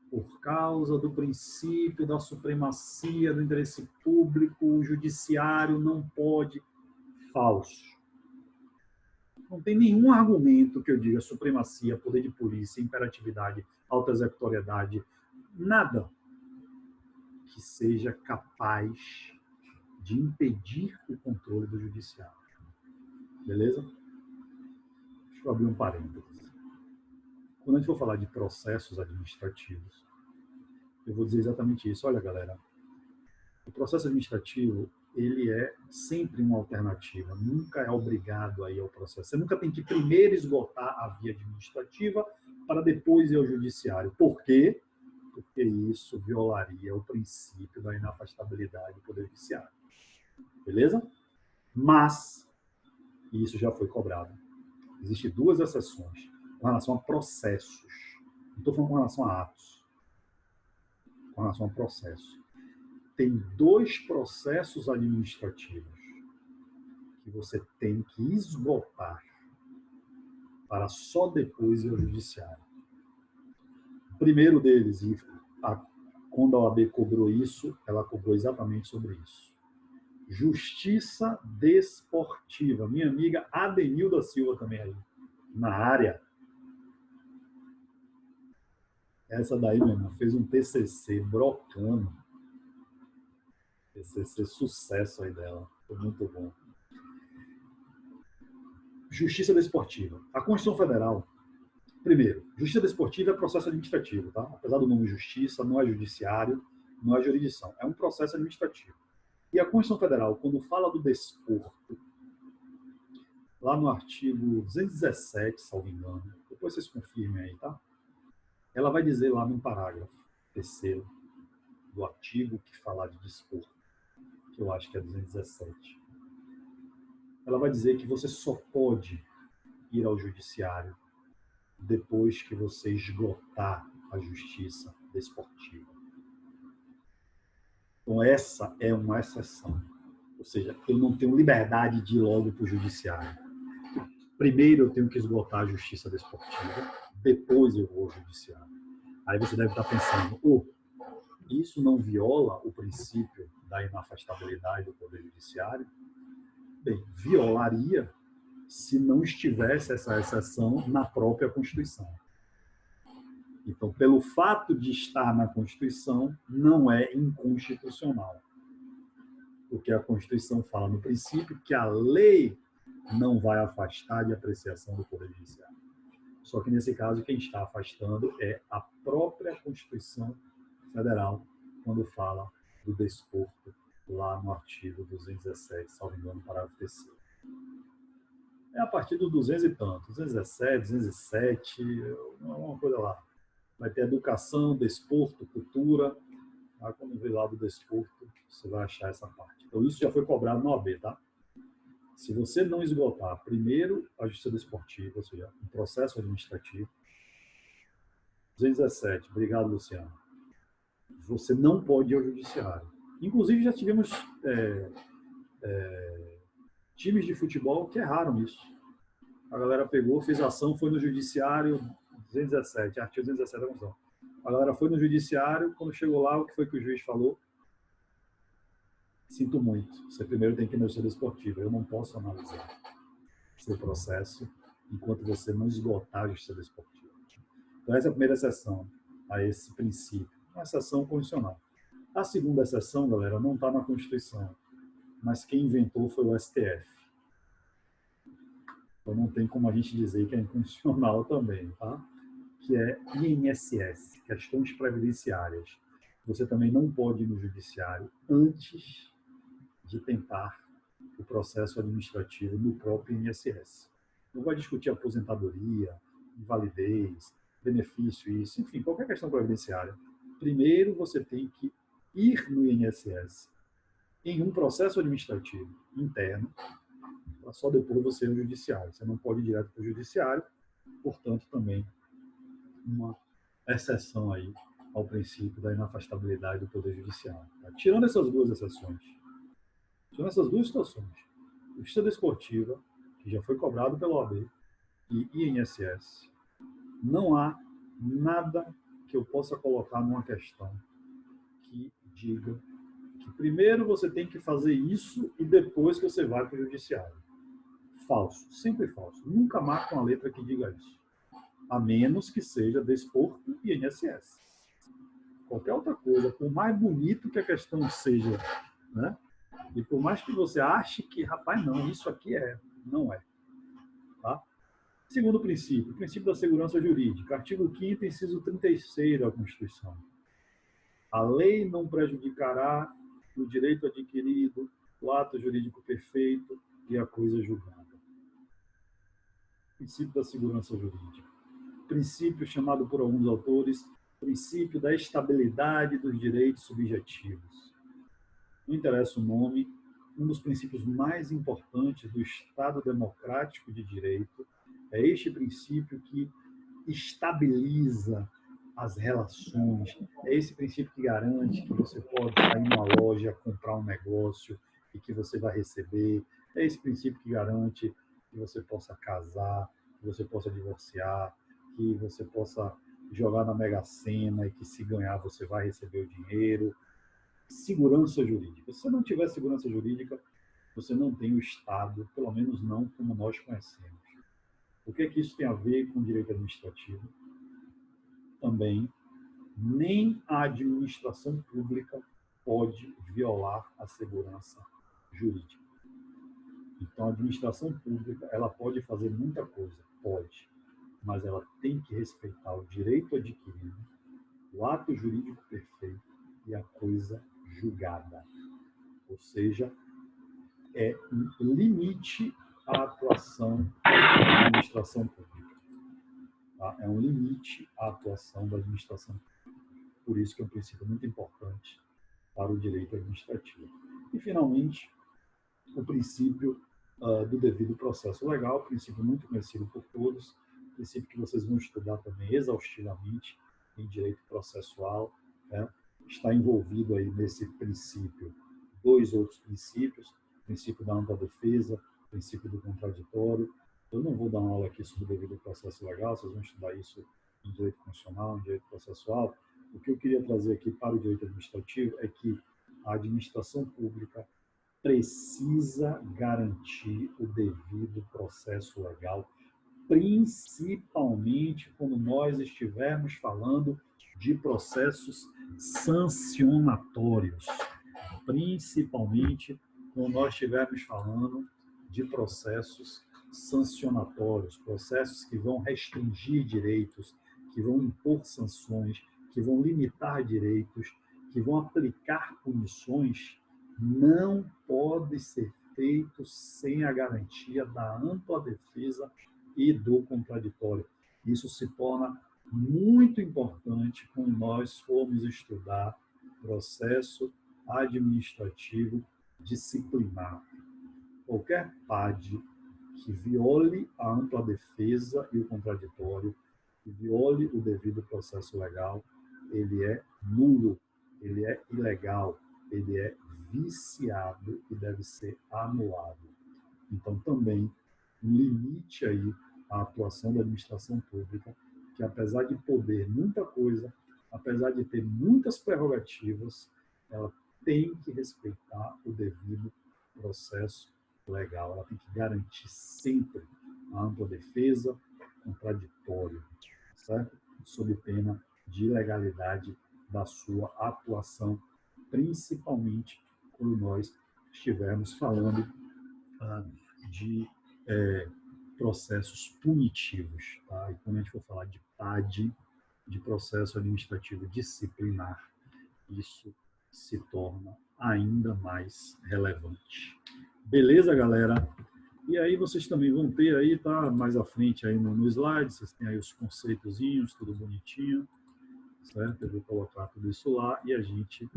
por causa do princípio da supremacia do interesse público, o judiciário não pode. Falso. Não tem nenhum argumento que eu diga supremacia, poder de polícia, imperatividade, autoexecutoriedade, nada que seja capaz de impedir o controle do judiciário. Beleza? Deixa eu abrir um parênteses. Quando a gente for falar de processos administrativos, eu vou dizer exatamente isso. Olha, galera, o processo administrativo, ele é sempre uma alternativa, nunca é obrigado a ir ao processo. Você nunca tem que primeiro esgotar a via administrativa para depois ir ao judiciário. Por quê? Porque isso violaria o princípio da inafastabilidade do Poder Judiciário. Beleza? Mas, e isso já foi cobrado, existem duas exceções com relação a processos. Não estou falando com relação a atos. Com relação a processos. Tem dois processos administrativos que você tem que esgotar para só depois ir ao judiciário. O primeiro deles, e quando a OAB cobrou isso, ela cobrou exatamente sobre isso. Justiça desportiva. Minha amiga Adenilda Silva também aí, na área. Essa daí, meu irmão, fez um TCC brocando. TCC sucesso aí dela. Foi muito bom. Justiça desportiva. A Constituição Federal, primeiro, justiça desportiva é processo administrativo, tá? Apesar do nome justiça, não é judiciário, não é jurisdição, é um processo administrativo. E a Constituição Federal, quando fala do desporto, lá no artigo 217, salvo engano, depois vocês confirmem aí, tá? Ela vai dizer lá no parágrafo terceiro do artigo que fala de desporto, que eu acho que é 217. Ela vai dizer que você só pode ir ao judiciário depois que você esgotar a justiça desportiva. Então, essa é uma exceção. Ou seja, eu não tenho liberdade de ir logo para o judiciário. Primeiro eu tenho que esgotar a justiça desportiva, depois eu vou ao judiciário. Aí você deve estar pensando, isso não viola o princípio da inafastabilidade do Poder Judiciário? Bem, violaria se não estivesse essa exceção na própria Constituição. Então, pelo fato de estar na Constituição, não é inconstitucional. Porque a Constituição fala no princípio que a lei não vai afastar de apreciação do Poder Judiciário. Só que, nesse caso, quem está afastando é a própria Constituição Federal, quando fala do desporto, lá no artigo 217, salvo engano, parágrafo 3º. É a partir do 200 e tanto, 217, 207, uma coisa lá. Vai ter educação, desporto, cultura. Aí, quando vê lá do desporto, você vai achar essa parte. Então, isso já foi cobrado na OAB, tá? Se você não esgotar, primeiro, a justiça desportiva, ou seja, um processo administrativo. 217, obrigado, Luciano. Você não pode ir ao judiciário. Inclusive, já tivemos times de futebol que erraram isso. A galera pegou, fez ação, foi no judiciário, 217, artigo 217 da Constituição. A galera foi no judiciário, quando chegou lá, o que foi que o juiz falou? Sinto muito, você primeiro tem que ir na justiça desportiva. Eu não posso analisar seu processo enquanto você não esgotar a justiça desportiva. Então, essa é a primeira exceção a esse princípio. Uma exceção condicional. A segunda exceção, galera, não está na Constituição, mas quem inventou foi o STF. Então, não tem como a gente dizer que é inconstitucional também, tá? Que é INSS, questões previdenciárias. Você também não pode ir no judiciário antes de tentar o processo administrativo no próprio INSS. Não vai discutir aposentadoria, invalidez, benefício, isso, enfim, qualquer questão previdenciária. Primeiro você tem que ir no INSS em um processo administrativo interno, para só depois você ir ao judiciário. Você não pode ir direto para o judiciário, portanto, também uma exceção aí ao princípio da inafastabilidade do Poder Judiciário. Tá? Tirando essas duas exceções, tirando essas duas situações, justiça desportiva, que já foi cobrado pela OAB, e INSS, não há nada que eu possa colocar numa questão que diga que primeiro você tem que fazer isso e depois que você vai para o judiciário. Falso, sempre falso. Nunca marca uma letra que diga isso. A menos que seja desporto e INSS. Qualquer outra coisa, por mais bonito que a questão seja, né? E por mais que você ache que, rapaz, não, isso aqui não é. Tá? Segundo princípio, o princípio da segurança jurídica, artigo 5º, inciso 36 da Constituição. A lei não prejudicará o direito adquirido, o ato jurídico perfeito e a coisa julgada. Princípio da segurança jurídica. Princípio chamado por alguns autores, princípio da estabilidade dos direitos subjetivos. Não interessa o nome, um dos princípios mais importantes do Estado democrático de direito é este princípio que estabiliza as relações, é esse princípio que garante que você pode sair numa loja, comprar um negócio e que você vai receber, é esse princípio que garante que você possa casar, que você possa divorciar, que você possa jogar na Mega Sena e que se ganhar você vai receber o dinheiro. segurança jurídica. Se você não tiver segurança jurídica, você não tem o Estado, pelo menos não como nós conhecemos. O que é que isso tem a ver com direito administrativo? Também, nem a administração pública pode violar a segurança jurídica. Então, a administração pública, ela pode fazer muita coisa, pode, mas ela tem que respeitar o direito adquirido, o ato jurídico perfeito e a coisa julgada. Ou seja, é um limite à atuação da administração pública. Tá? É um limite à atuação da administração pública. Por isso que é um princípio muito importante para o direito administrativo. E, finalmente, o princípio do devido processo legal, princípio muito conhecido por todos, princípio que vocês vão estudar também exaustivamente em direito processual, né? Está envolvido aí nesse princípio dois outros princípios, o princípio da ampla defesa, o princípio do contraditório. Eu não vou dar uma aula aqui sobre o devido processo legal, vocês vão estudar isso em direito constitucional, em direito processual. O que eu queria trazer aqui para o direito administrativo é que a administração pública precisa garantir o devido processo legal, principalmente quando nós estivermos falando de processos sancionatórios, principalmente quando nós estivermos falando de processos sancionatórios, processos que vão restringir direitos, que vão impor sanções, que vão limitar direitos, que vão aplicar punições, não pode ser feito sem a garantia da ampla defesa e do contraditório. Isso se torna muito importante quando nós formos estudar processo administrativo disciplinar. Qualquer PAD que viole a ampla defesa e o contraditório, que viole o devido processo legal, ele é nulo, ele é ilegal, ele é viciado e deve ser anulado. Então, também, um limite aí à atuação da administração pública, que apesar de poder muita coisa, apesar de ter muitas prerrogativas, ela tem que respeitar o devido processo legal. Ela tem que garantir sempre a ampla defesa, contraditório, certo? Sob pena de ilegalidade da sua atuação, principalmente quando nós estivermos falando de processos punitivos. Tá? E quando a gente for falar de PAD, de processo administrativo disciplinar, isso se torna ainda mais relevante. Beleza, galera? E aí vocês também vão ter aí, tá? Mais à frente aí no slide, vocês têm aí os conceitozinhos, tudo bonitinho, certo? Eu vou colocar tudo isso lá e a gente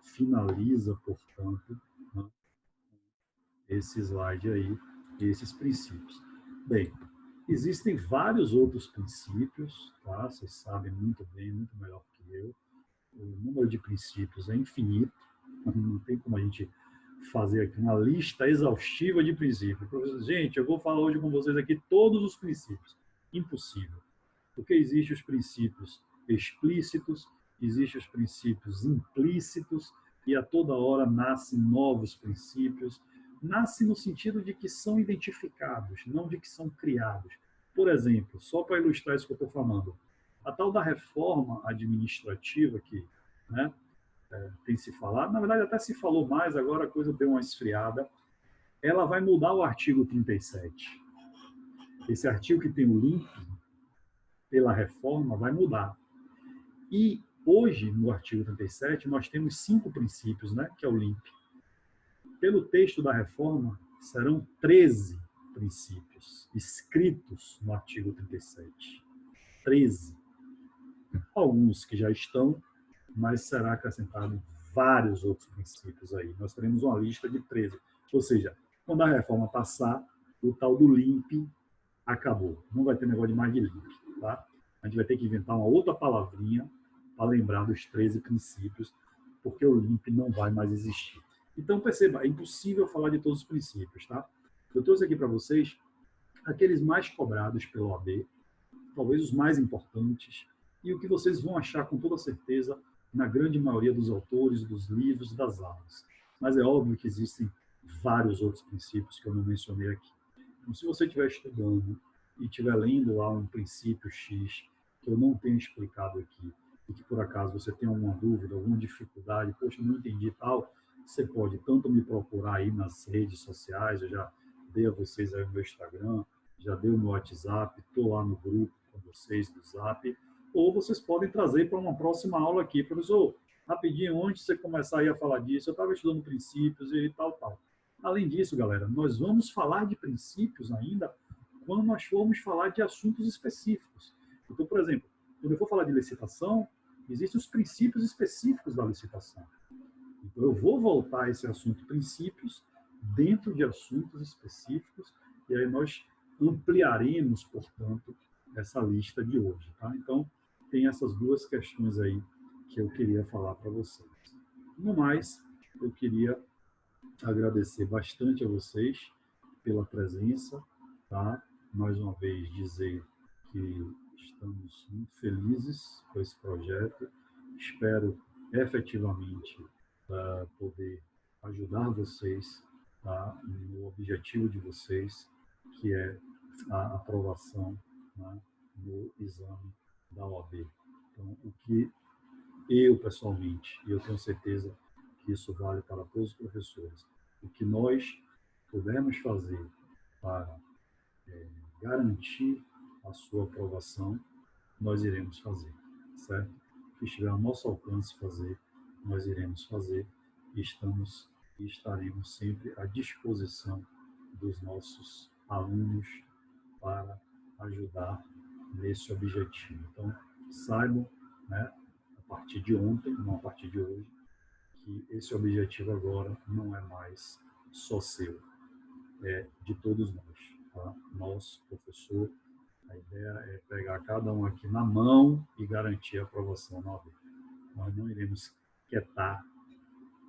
finaliza, portanto, né, esse slide aí, esses princípios. Bem, existem vários outros princípios, tá? Vocês sabem muito bem, muito melhor que eu. O número de princípios é infinito, não tem como a gente fazer aqui uma lista exaustiva de princípios. Gente, eu vou falar hoje com vocês aqui todos os princípios. Impossível. Porque existem os princípios explícitos, existem os princípios implícitos, e a toda hora nascem novos princípios. Nasce no sentido de que são identificados, não de que são criados. Por exemplo, só para ilustrar isso que eu estou falando, a tal da reforma administrativa que, né, tem se falado, na verdade até se falou mais, agora a coisa deu uma esfriada, ela vai mudar o artigo 37. Esse artigo que tem o link pela reforma vai mudar. E hoje, no artigo 37, nós temos 5 princípios, né, que é o LIMP. Pelo texto da reforma, serão 13 princípios escritos no artigo 37. 13. Alguns que já estão, mas será acrescentado vários outros princípios aí. Nós teremos uma lista de 13. Ou seja, quando a reforma passar, o tal do LIMP acabou. Não vai ter negócio de mais de LIMP. Tá? A gente vai ter que inventar uma outra palavrinha para lembrar dos 13 princípios, porque o LIMP não vai mais existir. Então, perceba, é impossível falar de todos os princípios. Tá? Eu trouxe aqui para vocês aqueles mais cobrados pela OAB, talvez os mais importantes, e o que vocês vão achar com toda certeza na grande maioria dos autores, dos livros, das aulas. Mas é óbvio que existem vários outros princípios que eu não mencionei aqui. Então, se você estiver estudando e estiver lendo lá um princípio X que eu não tenho explicado aqui, e que por acaso você tem alguma dúvida, alguma dificuldade, poxa, não entendi tal, você pode tanto me procurar aí nas redes sociais, eu já dei a vocês aí o meu Instagram, já dei o meu WhatsApp, estou lá no grupo com vocês do Zap, ou vocês podem trazer para uma próxima aula aqui, professor, rapidinho, antes de você começar aí a falar disso, eu estava estudando princípios e tal, tal. Além disso, galera, nós vamos falar de princípios ainda quando nós formos falar de assuntos específicos. Então, por exemplo, quando eu for falar de licitação, existem os princípios específicos da licitação. Então, eu vou voltar a esse assunto princípios dentro de assuntos específicos e aí nós ampliaremos, portanto, essa lista de hoje. Tá? Então, tem essas duas questões aí que eu queria falar para vocês. No mais, eu queria agradecer bastante a vocês pela presença, tá? Mais uma vez dizer que estamos muito felizes com esse projeto. Espero efetivamente poder ajudar vocês, tá? No objetivo de vocês, que é a aprovação, né, no exame da OAB. Então, o que eu, pessoalmente, e eu tenho certeza que isso vale para todos os professores, o que nós pudermos fazer para garantir a sua aprovação, nós iremos fazer, certo? O que estiver ao nosso alcance fazer, nós iremos fazer e estaremos sempre à disposição dos nossos alunos para ajudar nesse objetivo. Então, saibam, né, a partir de ontem, não a partir de hoje, que esse objetivo agora não é mais só seu, é de todos nós. Tá? Nós, professor, a ideia é pegar cada um aqui na mão e garantir a aprovação na OAB. Nós não iremos quietar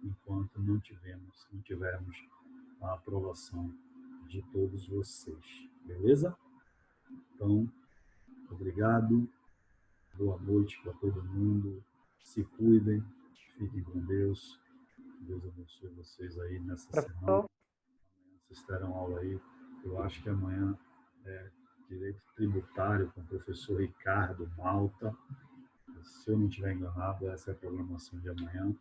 enquanto não tivermos a aprovação de todos vocês. Beleza? Então, obrigado. Boa noite para todo mundo. Se cuidem. Fiquem com Deus. Deus abençoe vocês aí nessa semana. Amanhã vocês terão aula aí. Eu acho que amanhã é Direito Tributário com o professor Ricardo Malta. Se eu não estiver enganado, essa é a programação de amanhã.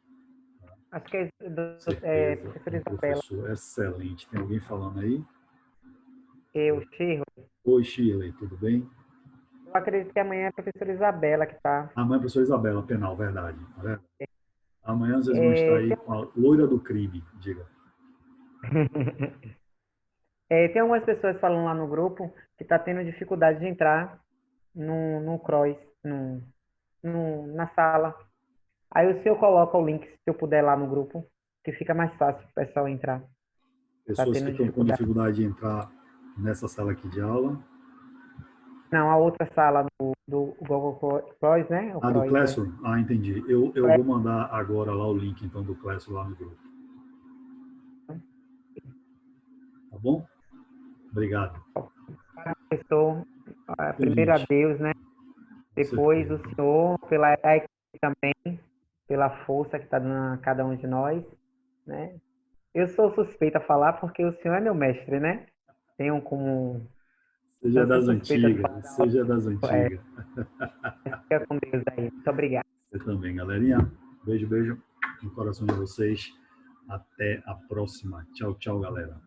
Tá? Acho que é professora Isabela. Professor excelente. Tem alguém falando aí? Eu, Shirley. Oi, Shirley, tudo bem? Eu acredito que amanhã é a professora Isabela que está. Amanhã é a professora Isabela, penal, verdade. Amanhã vocês vão estar aí com a loira do crime, diga. Tem algumas pessoas falando lá no grupo que está tendo dificuldade de entrar no CROIS, na sala. Aí o senhor coloca o link, se eu puder, lá no grupo, que fica mais fácil para o pessoal entrar. Pessoas que estão com dificuldade de entrar nessa sala aqui de aula? Não, a outra sala do Google CROIS, né? Do Classroom? Ah, entendi. Eu vou mandar agora lá o link, então, do Classroom lá no grupo. Tá bom? Obrigado. Professor, primeiro a Deus, né? Depois o senhor, pela equipe também, pela força que está dando a cada um de nós, né? Eu sou suspeita a falar porque o senhor é meu mestre, né? Tenho como... Seja das antigas, seja das antigas. Fica com Deus aí. Muito obrigado. Você também, galerinha. Beijo, beijo no coração de vocês. Até a próxima. Tchau, tchau, galera.